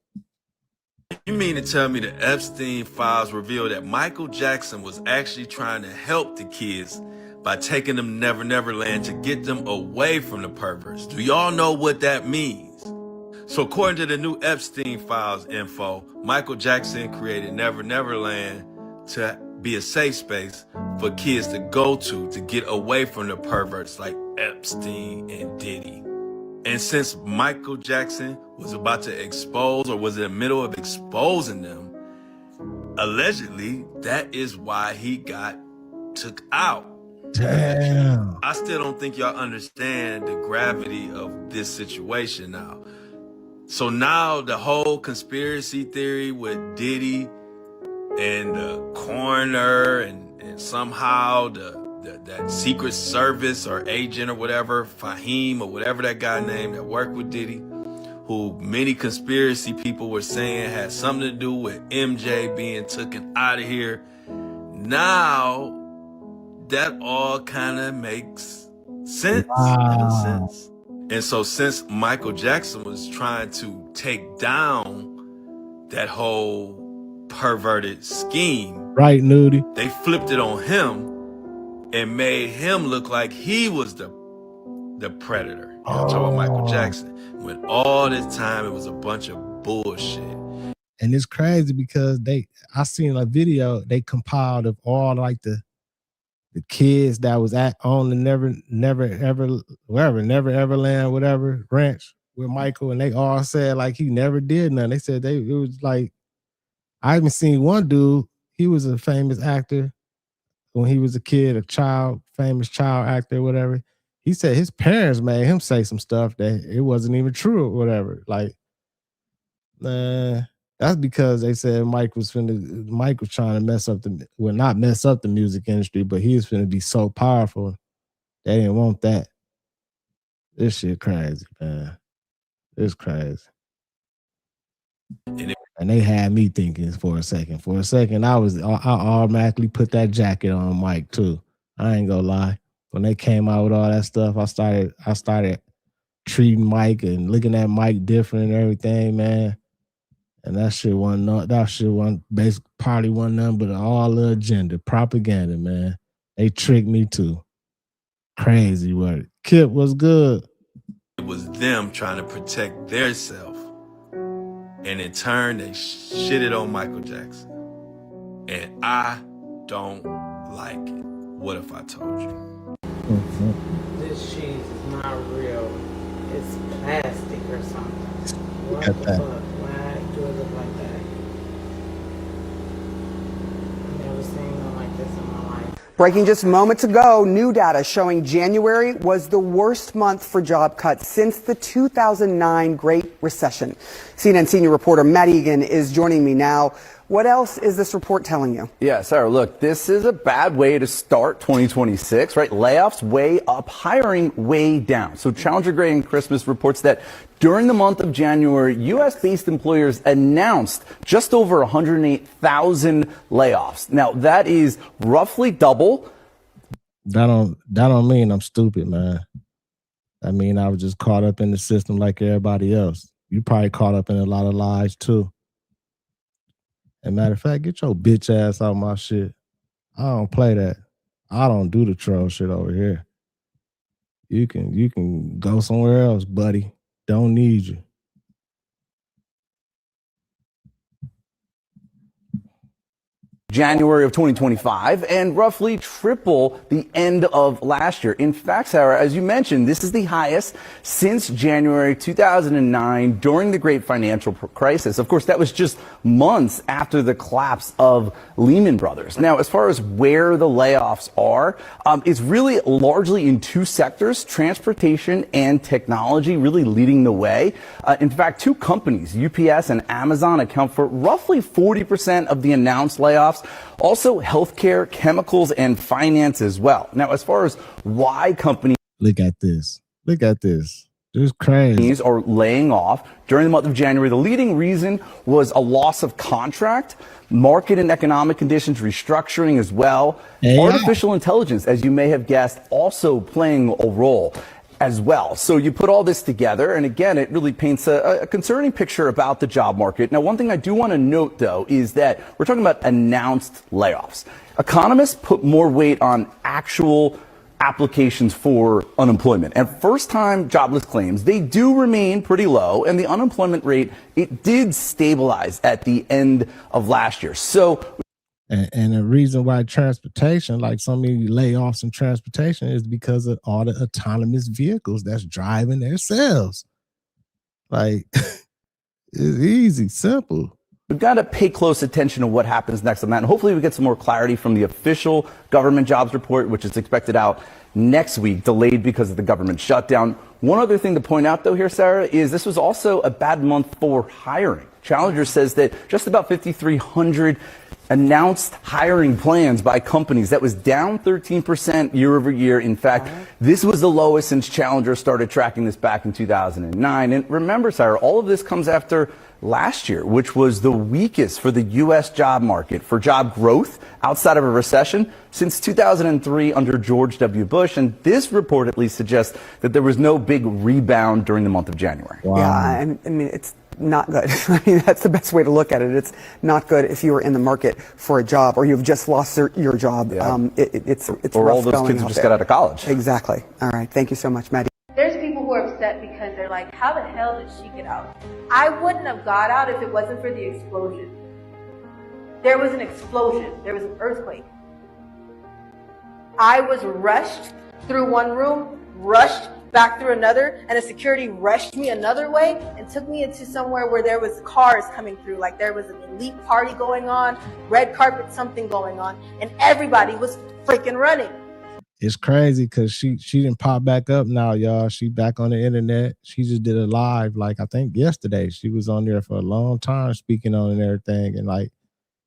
You mean to tell me the Epstein files reveal that Michael Jackson was actually trying to help the kids by taking them to Never Never Land to get them away from the perverts? Do y'all know what that means? So according to the new Epstein files info, Michael Jackson created Never Never Land to be a safe space for kids to go to get away from the perverts like Epstein and Diddy. And since Michael Jackson was about to expose, or was in the middle of exposing them, allegedly, that is why he got took out. Damn. I still don't think y'all understand the gravity of this situation now. So now the whole conspiracy theory with Diddy and the coroner and somehow that Secret Service or agent or whatever, Fahim or whatever that guy named that worked with Diddy, who many conspiracy people were saying had something to do with MJ being taken out of here. Now that all kind of makes sense in a sense. And so since Michael Jackson was trying to take down that whole perverted scheme, right, Nudie? They flipped it on him and made him look like he was the predator. You know, talking about Michael Jackson. When all this time it was a bunch of bullshit. And it's crazy because I seen a video they compiled of all like the kids that was on the Never Ever Land, whatever ranch, with Michael, and they all said like he never did nothing. They said it was like, I even seen one dude, he was a famous actor when he was a kid, famous child actor, whatever. He said his parents made him say some stuff that it wasn't even true or whatever. Like, that's because they said Mike was trying to not mess up the music industry, but he was finna be so powerful. They didn't want that. This shit crazy, man. It's crazy. And they had me thinking for a second. For a second, I automatically put that jacket on Mike too. I ain't gonna lie. When they came out with all that stuff, I started treating Mike and looking at Mike different and everything, man. And that shit wasn't basically probably wasn't nothing but all the agenda, propaganda, man. They tricked me too. Crazy word. Kip was good. It was them trying to protect their self. And in turn, they shitted on Michael Jackson. And I don't like it. What if I told you? This cheese is not real. It's plastic or something. What Got the that. fuck? Why do it look like that? I've never seen one like this in my life. Breaking just moments ago, new data showing January was the worst month for job cuts since the 2009 Great Recession. CNN senior reporter Matt Egan is joining me now. What else is this report telling you? Yeah, Sarah, look, this is a bad way to start 2026, right? Layoffs way up, hiring way down. So Challenger Gray and Christmas reports that during the month of January, U.S.-based employers announced just over 108,000 layoffs. Now, that is roughly double. That don't mean I'm stupid, man. I mean, I was just caught up in the system like everybody else. You probably caught up in a lot of lies too. And matter of fact, get your bitch ass out my shit. I don't play that. I don't do the troll shit over here. You can go somewhere else, buddy. Don't need you. January of 2025 and roughly triple the end of last year. In fact, Sarah, as you mentioned, this is the highest since January 2009 during the great financial crisis. Of course, that was just months after the collapse of Lehman Brothers. Now, as far as where the layoffs are, it's really largely in two sectors, transportation and technology, really leading the way. In fact, two companies, UPS and Amazon, account for roughly 40% of the announced layoffs. Also, healthcare, chemicals, and finance as well. Now, as far as why companies look at this. This is crazy. Are laying off during the month of January, the leading reason was a loss of contract, market and economic conditions, restructuring as well. Artificial intelligence, as you may have guessed, also playing a role as well. So you put all this together, and again, it really paints a concerning picture about the job market. Now, one thing I do want to note, though, is that we're talking about announced layoffs. Economists put more weight on actual applications for unemployment. And first-time jobless claims, they do remain pretty low, and the unemployment rate, it did stabilize at the end of last year. So And the reason why transportation, like so many layoffs in transportation, is because of all the autonomous vehicles that's driving themselves. Like, it's easy, simple. We've got to pay close attention to what happens next on that. And hopefully we get some more clarity from the official government jobs report, which is expected out next week, delayed because of the government shutdown. One other thing to point out, though, here, Sarah, is this was also a bad month for hiring. Challenger says that just about 5,300 announced hiring plans by companies. That was down 13% year over year. In fact, this was the lowest since Challenger started tracking this back in 2009. And remember, Sarah, all of this comes after last year, which was the weakest for the U.S. job market for job growth outside of a recession since 2003 under George W. Bush. And this report at least suggests that there was no big rebound during the month of January. Wow. Yeah, I mean, it's not good. I mean, that's the best way to look at it. It's not good if you are in the market for a job or you've just lost your job. Yeah. It's or all those kids who just got out of college. Exactly. All right. Thank you so much, Maddie. There's people who are upset because they're like, how the hell did she get out? I wouldn't have got out if it wasn't for the explosion. There was an explosion. There was an earthquake. I was rushed through one room, rushed back through another, and a security rushed me another way and took me into somewhere where there was cars coming through, like there was an elite party going on, red carpet something going on, and everybody was freaking running. It's crazy because she didn't pop back up now, y'all. She back on the internet. She just did a live, like I think yesterday. She was on there for a long time speaking on and everything. And like,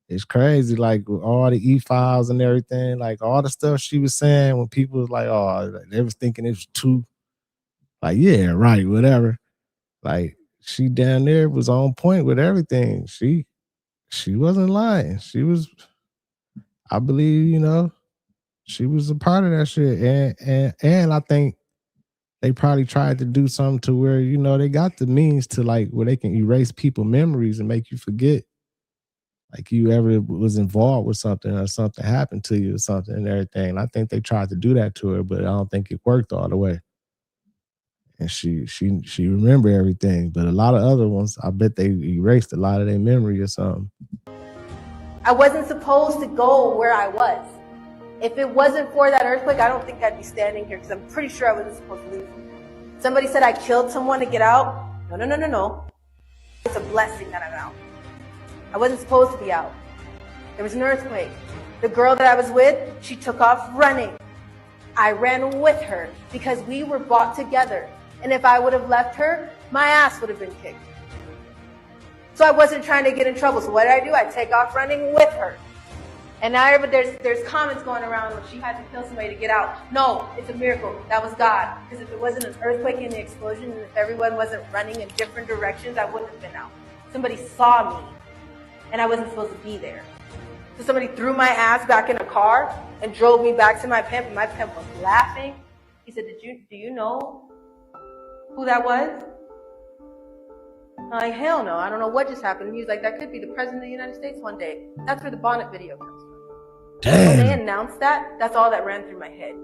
it's crazy, like with all the e-files and everything, like all the stuff she was saying when people was like, oh, they was thinking it was too, like, yeah, right, whatever. Like, she down there was on point with everything. She wasn't lying. She was, I believe, you know, she was a part of that shit. And I think they probably tried to do something to where, you know, they got the means to like where they can erase people's memories and make you forget like you ever was involved with something or something happened to you or something and everything. And I think they tried to do that to her, but I don't think it worked all the way. And she remembered everything. But a lot of other ones, I bet they erased a lot of their memory or something. I wasn't supposed to go where I was. If it wasn't for that earthquake, I don't think I'd be standing here because I'm pretty sure I wasn't supposed to leave. Somebody said I killed someone to get out. No. It's a blessing that I'm out. I wasn't supposed to be out. There was an earthquake. The girl that I was with, she took off running. I ran with her because we were bought together. And if I would have left her, my ass would have been kicked. So I wasn't trying to get in trouble. So what did? I take off running with her. And now there's comments going around when she had to kill somebody to get out. No, it's a miracle. That was God. Because if it wasn't an earthquake and the explosion, and if everyone wasn't running in different directions, I wouldn't have been out. Somebody saw me, and I wasn't supposed to be there. So somebody threw my ass back in a car and drove me back to my pimp, and my pimp was laughing. He said, do you know who that was? I'm like, hell no, I don't know what just happened. And he was like, that could be the President of the United States one day. That's where the bonnet video comes from. Damn. When they announced that, that's all that ran through my head.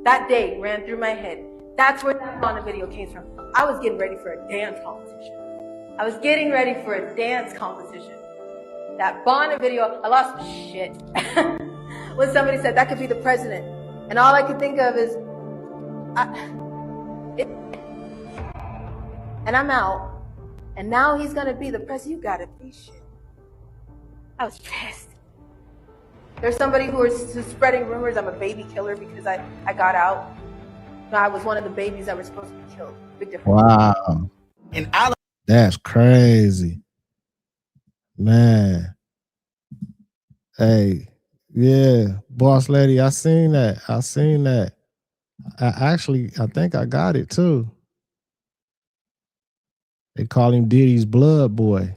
That day ran through my head. That's where that bonnet video came from. I was getting ready for a dance competition. That bonnet video, I lost my shit. When somebody said that could be the president. And all I could think of is, and I'm out. And now he's gonna be the president. You gotta be shit. I was pissed. There's somebody who's spreading rumors I'm a baby killer because I got out. No, I was one of the babies that were supposed to be killed. Big difference. Wow. That's crazy. Man. Hey, yeah, boss lady, I seen that. I think I got it too. They call him Diddy's blood boy.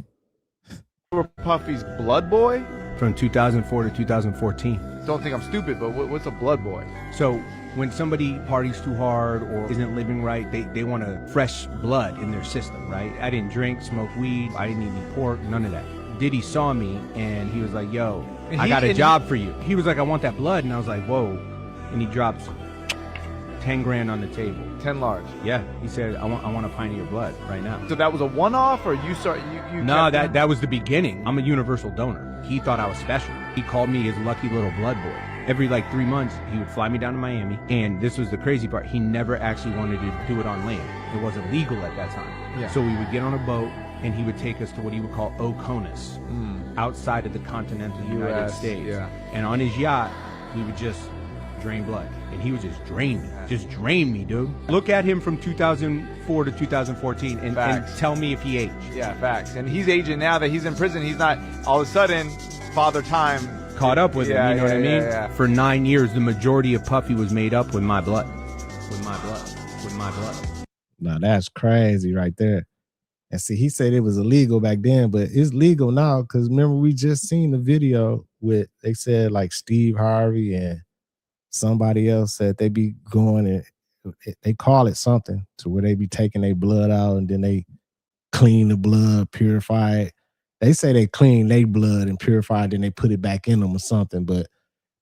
Puffy's blood boy? From 2004 to 2014. Don't think I'm stupid, but what's a blood boy? So when somebody parties too hard or isn't living right, they want a fresh blood in their system, right? I didn't drink, smoke weed, I didn't eat any pork, none of that. Diddy saw me and he was like, yo, I got a job for you. He was like, I want that blood. And I was like, whoa. And he drops 10 grand on the table. 10 large. Yeah. He said, I want a pint of your blood right now. So that was a one-off, or you No, that was the beginning. I'm a universal donor. He thought I was special. He called me his lucky little blood boy. Every 3 months, he would fly me down to Miami. And this was the crazy part. He never actually wanted to do it on land. It wasn't legal at that time. Yeah. So we would get on a boat and he would take us to what he would call Oconus, outside of the continental United States. Yeah. And on his yacht, we would just drain blood. And he would just drain me, dude. Look at him from 2004 to 2014 and tell me if he aged. Yeah, facts. And he's aging now that he's in prison. He's not all of a sudden Father Time caught up with him, you know what I mean? Yeah. For 9 years, the majority of Puffy was made up with my blood. Now that's crazy right there. And see, he said it was illegal back then, but it's legal now because remember we just seen the video with, they said like Steve Harvey and somebody else said they be going and they call it something to where they be taking their blood out and then they clean the blood, purify it. They say they clean their blood and purify it, then they put it back in them or something, but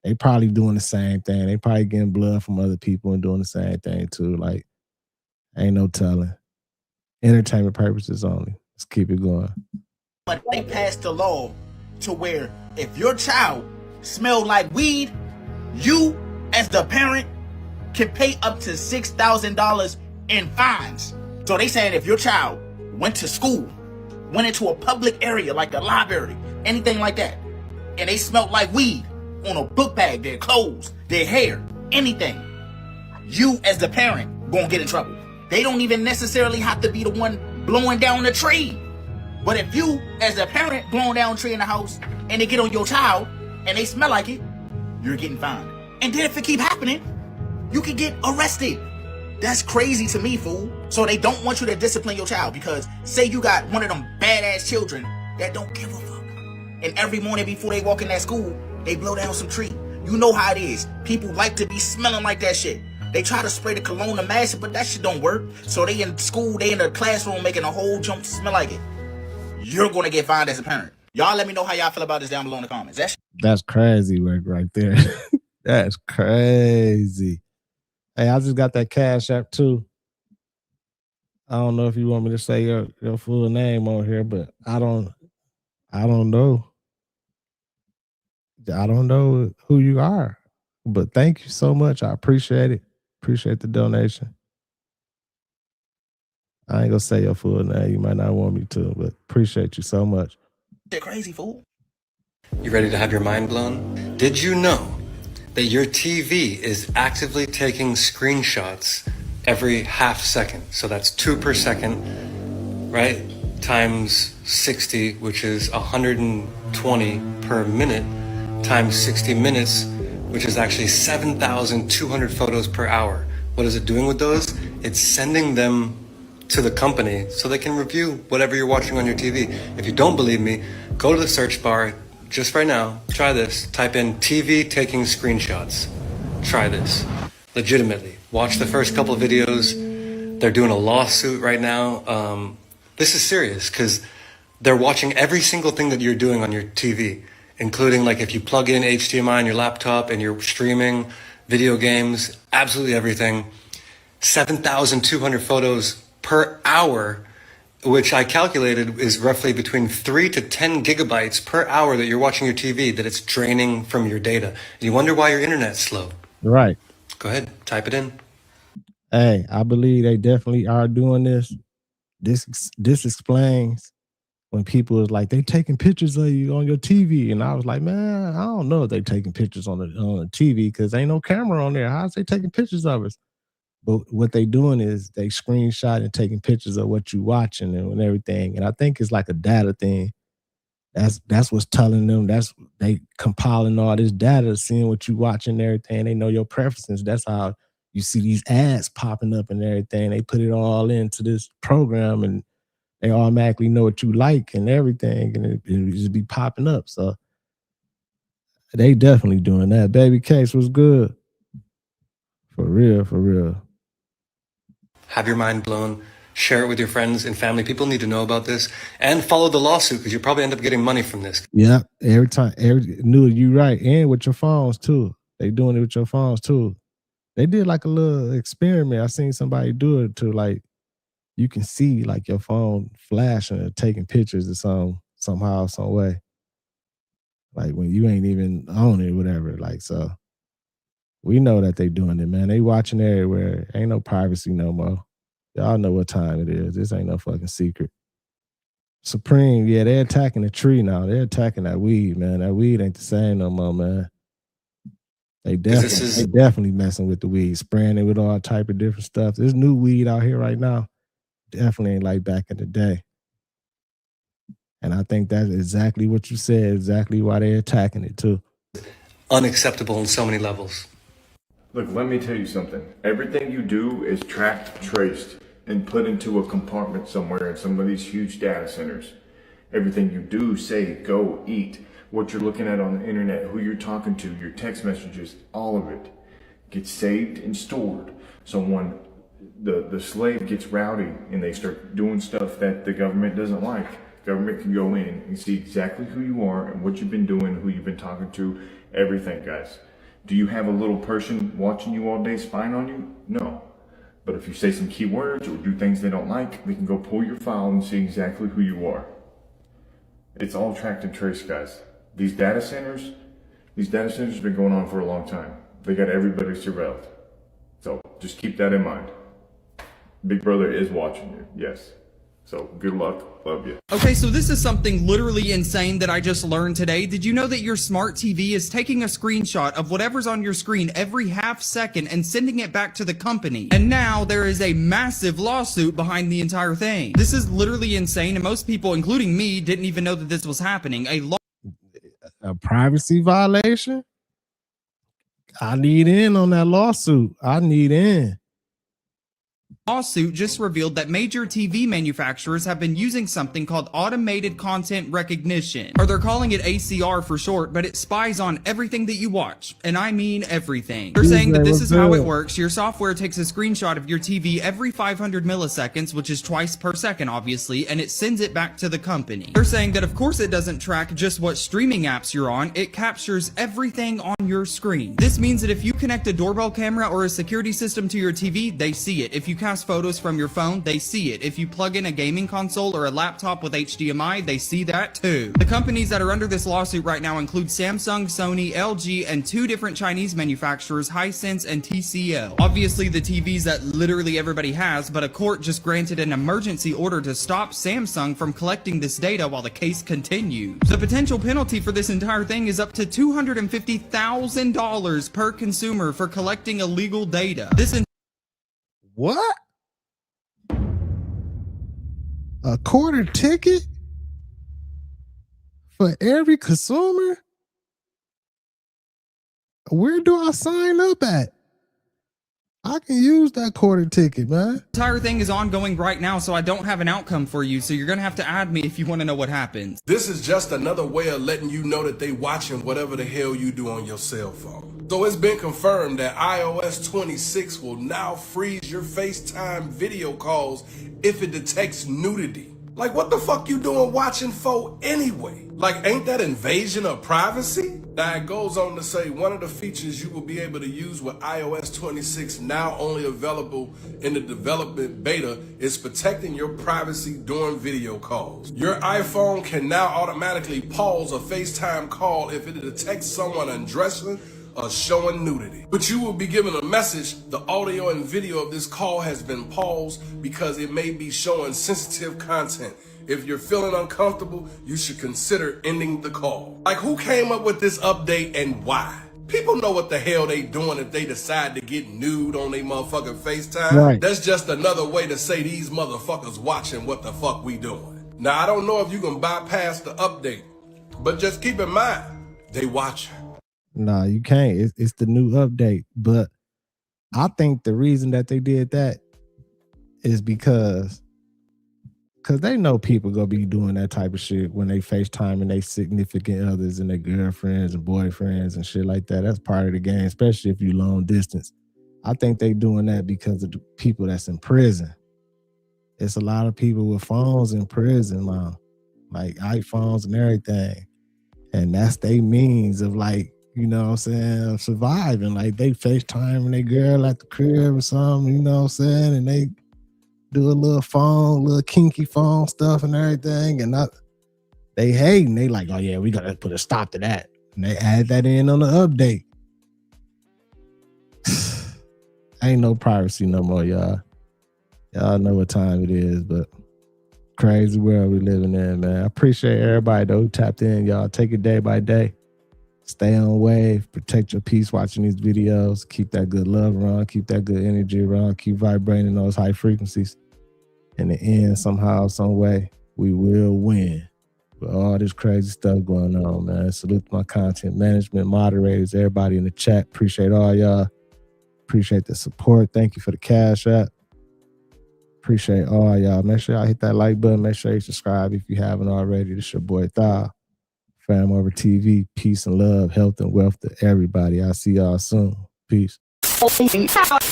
they probably doing the same thing. They probably getting blood from other people and doing the same thing too. Like, ain't no telling. Entertainment purposes only. Let's keep it going. But they passed the law to where if your child smelled like weed, you as the parent can pay up to $6,000 in fines. So they saying if your child went to school, went into a public area like the library, anything like that, and they smelled like weed on a book bag, their clothes, their hair, anything, you as the parent gonna get in trouble. They don't even necessarily have to be the one blowing down the tree. But if you as a parent blowing down a tree in the house and they get on your child and they smell like it, you're getting fined. And then if it keep happening, you can get arrested. That's crazy to me, fool. So they don't want you to discipline your child because say you got one of them badass children that don't give a fuck. And every morning before they walk in that school, they blow down some tree. You know how it is. People like to be smelling like that shit. They try to spray the cologne to mask it, but that shit don't work. So they in school, they in the classroom making a whole jump smell like it. You're gonna get fined as a parent. Y'all let me know how y'all feel about this down below in the comments. That's crazy work right there. That's crazy. Hey, I just got that Cash App too. I don't know if you want me to say your full name on here, but I don't know. I don't know who you are. But thank you so much. I appreciate it. Appreciate the donation. I ain't gonna say your full name. You might not want me to, but appreciate you so much. Shit crazy, fool. You ready to have your mind blown? Did you know that your TV is actively taking screenshots every half second? So that's 2 per second, right? Times 60, which is 120 per minute, times 60 minutes, which is actually 7,200 photos per hour. What is it doing with those? It's sending them to the company so they can review whatever you're watching on your TV. If you don't believe me, go to the search bar just right now. Try this. Type in TV taking screenshots. Try this. Legitimately. Watch the first couple of videos. They're doing a lawsuit right now. This is serious because they're watching every single thing that you're doing on your TV, including like if you plug in HDMI on your laptop and you're streaming video games, absolutely everything. 7,200 photos per hour, which I calculated is roughly between 3 to 10 gigabytes per hour that you're watching your TV that it's draining from your data. And you wonder why your internet's slow. Right. Go ahead, type it in. Hey, I believe they definitely are doing this. This explains when people is like, they taking pictures of you on your TV. And I was like, man, I don't know if they taking pictures on the TV because ain't no camera on there. How's they taking pictures of us? But what they doing is they screenshot and taking pictures of what you watching and everything. And I think it's like a data thing. That's what's telling them. They compiling all this data, seeing what you watching and everything. They know your preferences. That's how you see these ads popping up and everything. They put it all into this program and they automatically know what you like and everything. And it just be popping up. So they definitely doing that. Baby Case was good. For real, for real. Have your mind blown. Share it with your friends and family. People need to know about this and follow the lawsuit because you probably end up getting money from this. Yeah, you're right. And with your phones too. They doing it with your phones too. They did like a little experiment. I seen somebody do it to like, you can see like your phone flashing or taking pictures or somehow, some way. Like when you ain't even on it, whatever. Like, so we know that they doing it, man. They watching everywhere. Ain't no privacy no more. Y'all know what time it is. This ain't no fucking secret. Supreme, yeah, they're attacking the tree now. They're attacking that weed, man. That weed ain't the same no more, man. They definitely messing with the weed, spraying it with all type of different stuff. There's new weed out here right now. Definitely ain't like back in the day. And I think that's exactly what you said, exactly why they're attacking it too. Unacceptable on so many levels. Look, let me tell you something. Everything you do is tracked, traced, and put into a compartment somewhere in some of these huge data centers. Everything you do, say, go, eat, what you're looking at on the internet, who you're talking to, your text messages, all of it gets saved and stored. So when the slave gets rowdy and they start doing stuff that the government doesn't like, government can go in and see exactly who you are and what you've been doing, who you've been talking to, everything, guys. Do you have a little person watching you all day spying on you? No. But if you say some keywords or do things they don't like, they can go pull your file and see exactly who you are. It's all tracked and traced, guys. These data centers have been going on for a long time. They got everybody surveilled. It's just keep that in mind. Big brother is watching you, yes. So good luck, love you. Okay, so this is something literally insane that I just learned today. Did you know that your smart TV is taking a screenshot of whatever's on your screen every half second and sending it back to the company? And now there is a massive lawsuit behind the entire thing. This is literally insane, and most people, including me, didn't even know that this was happening. A privacy violation? I need in on that lawsuit. I need in. Lawsuit just revealed that major TV manufacturers have been using something called automated content recognition, or they're calling it ACR for short, but it spies on everything that you watch, and I mean everything. They're saying that this is how it works. Your software takes a screenshot of your TV every 500 milliseconds, which is twice per second, obviously, and it sends it back to the company. They're saying that of course it doesn't track just what streaming apps you're on, it captures everything on your screen. This means that if you connect a doorbell camera or a security system to your TV, they see it. If you cast photos from your phone, they see it. If you plug in a gaming console or a laptop with HDMI, they see that too. The companies that are under this lawsuit right now include Samsung, Sony, LG, and 2 different Chinese manufacturers, Hisense and TCL. Obviously the TVs that literally everybody has, but a court just granted an emergency order to stop Samsung from collecting this data while the case continues. The potential penalty for this entire thing is up to $250,000 per consumer for collecting illegal data. What? A quarter ticket for every consumer? Where do I sign up at? I can use that quarter ticket, man. The entire thing is ongoing right now, so I don't have an outcome for you, so you're gonna have to add me if you want to know what happens. This is just another way of letting you know that they watching whatever the hell you do on your cell phone. So it's been confirmed that iOS 26 will now freeze your FaceTime video calls if it detects nudity. Like, what the fuck you doing watching for anyway? Like, ain't that invasion of privacy? Now, it goes on to say one of the features you will be able to use with iOS 26, now only available in the development beta, is protecting your privacy during video calls. Your iPhone can now automatically pause a FaceTime call if it detects someone undressing or showing nudity. But you will be given a message: the audio and video of this call has been paused because it may be showing sensitive content. If you're feeling uncomfortable, you should consider ending the call. Like, who came up with this update and why? People know what the hell they doing if they decide to get nude on their motherfucking FaceTime. Right. That's just another way to say these motherfuckers watching what the fuck we doing. Now, I don't know if you can bypass the update, but just keep in mind, they watching. Nah, you can't. It's the new update. But I think the reason that they did that is because they know people gonna be doing that type of shit when they FaceTime and they significant others and their girlfriends and boyfriends and shit like that. That's part of the game, especially if you long distance. I think they doing that because of the people that's in prison. It's a lot of people with phones in prison now, like iPhones and everything. And that's their means of, like, you know what I'm saying, surviving. Like, they FaceTime their girl at the crib or something, you know what I'm saying, and they do a little kinky phone stuff and everything, and they hating. They like, oh yeah, we gotta put a stop to that. And they add that in on the update. Ain't no privacy no more, y'all. Y'all know what time it is, but crazy world we living in, man. I appreciate everybody though who tapped in, y'all. Take it day by day. Stay on wave, protect your peace watching these videos, keep that good love around, keep that good energy around, keep vibrating those high frequencies. In the end, somehow, some way, we will win. With all this crazy stuff going on, man. Salute to my content management, moderators, everybody in the chat. Appreciate all y'all. Appreciate the support. Thank you for the cash app. Appreciate all y'all. Make sure y'all hit that like button. Make sure you subscribe if you haven't already. This your boy Thal. FamOverTV, peace and love, health and wealth to everybody. I'll see y'all soon. Peace. FamOver.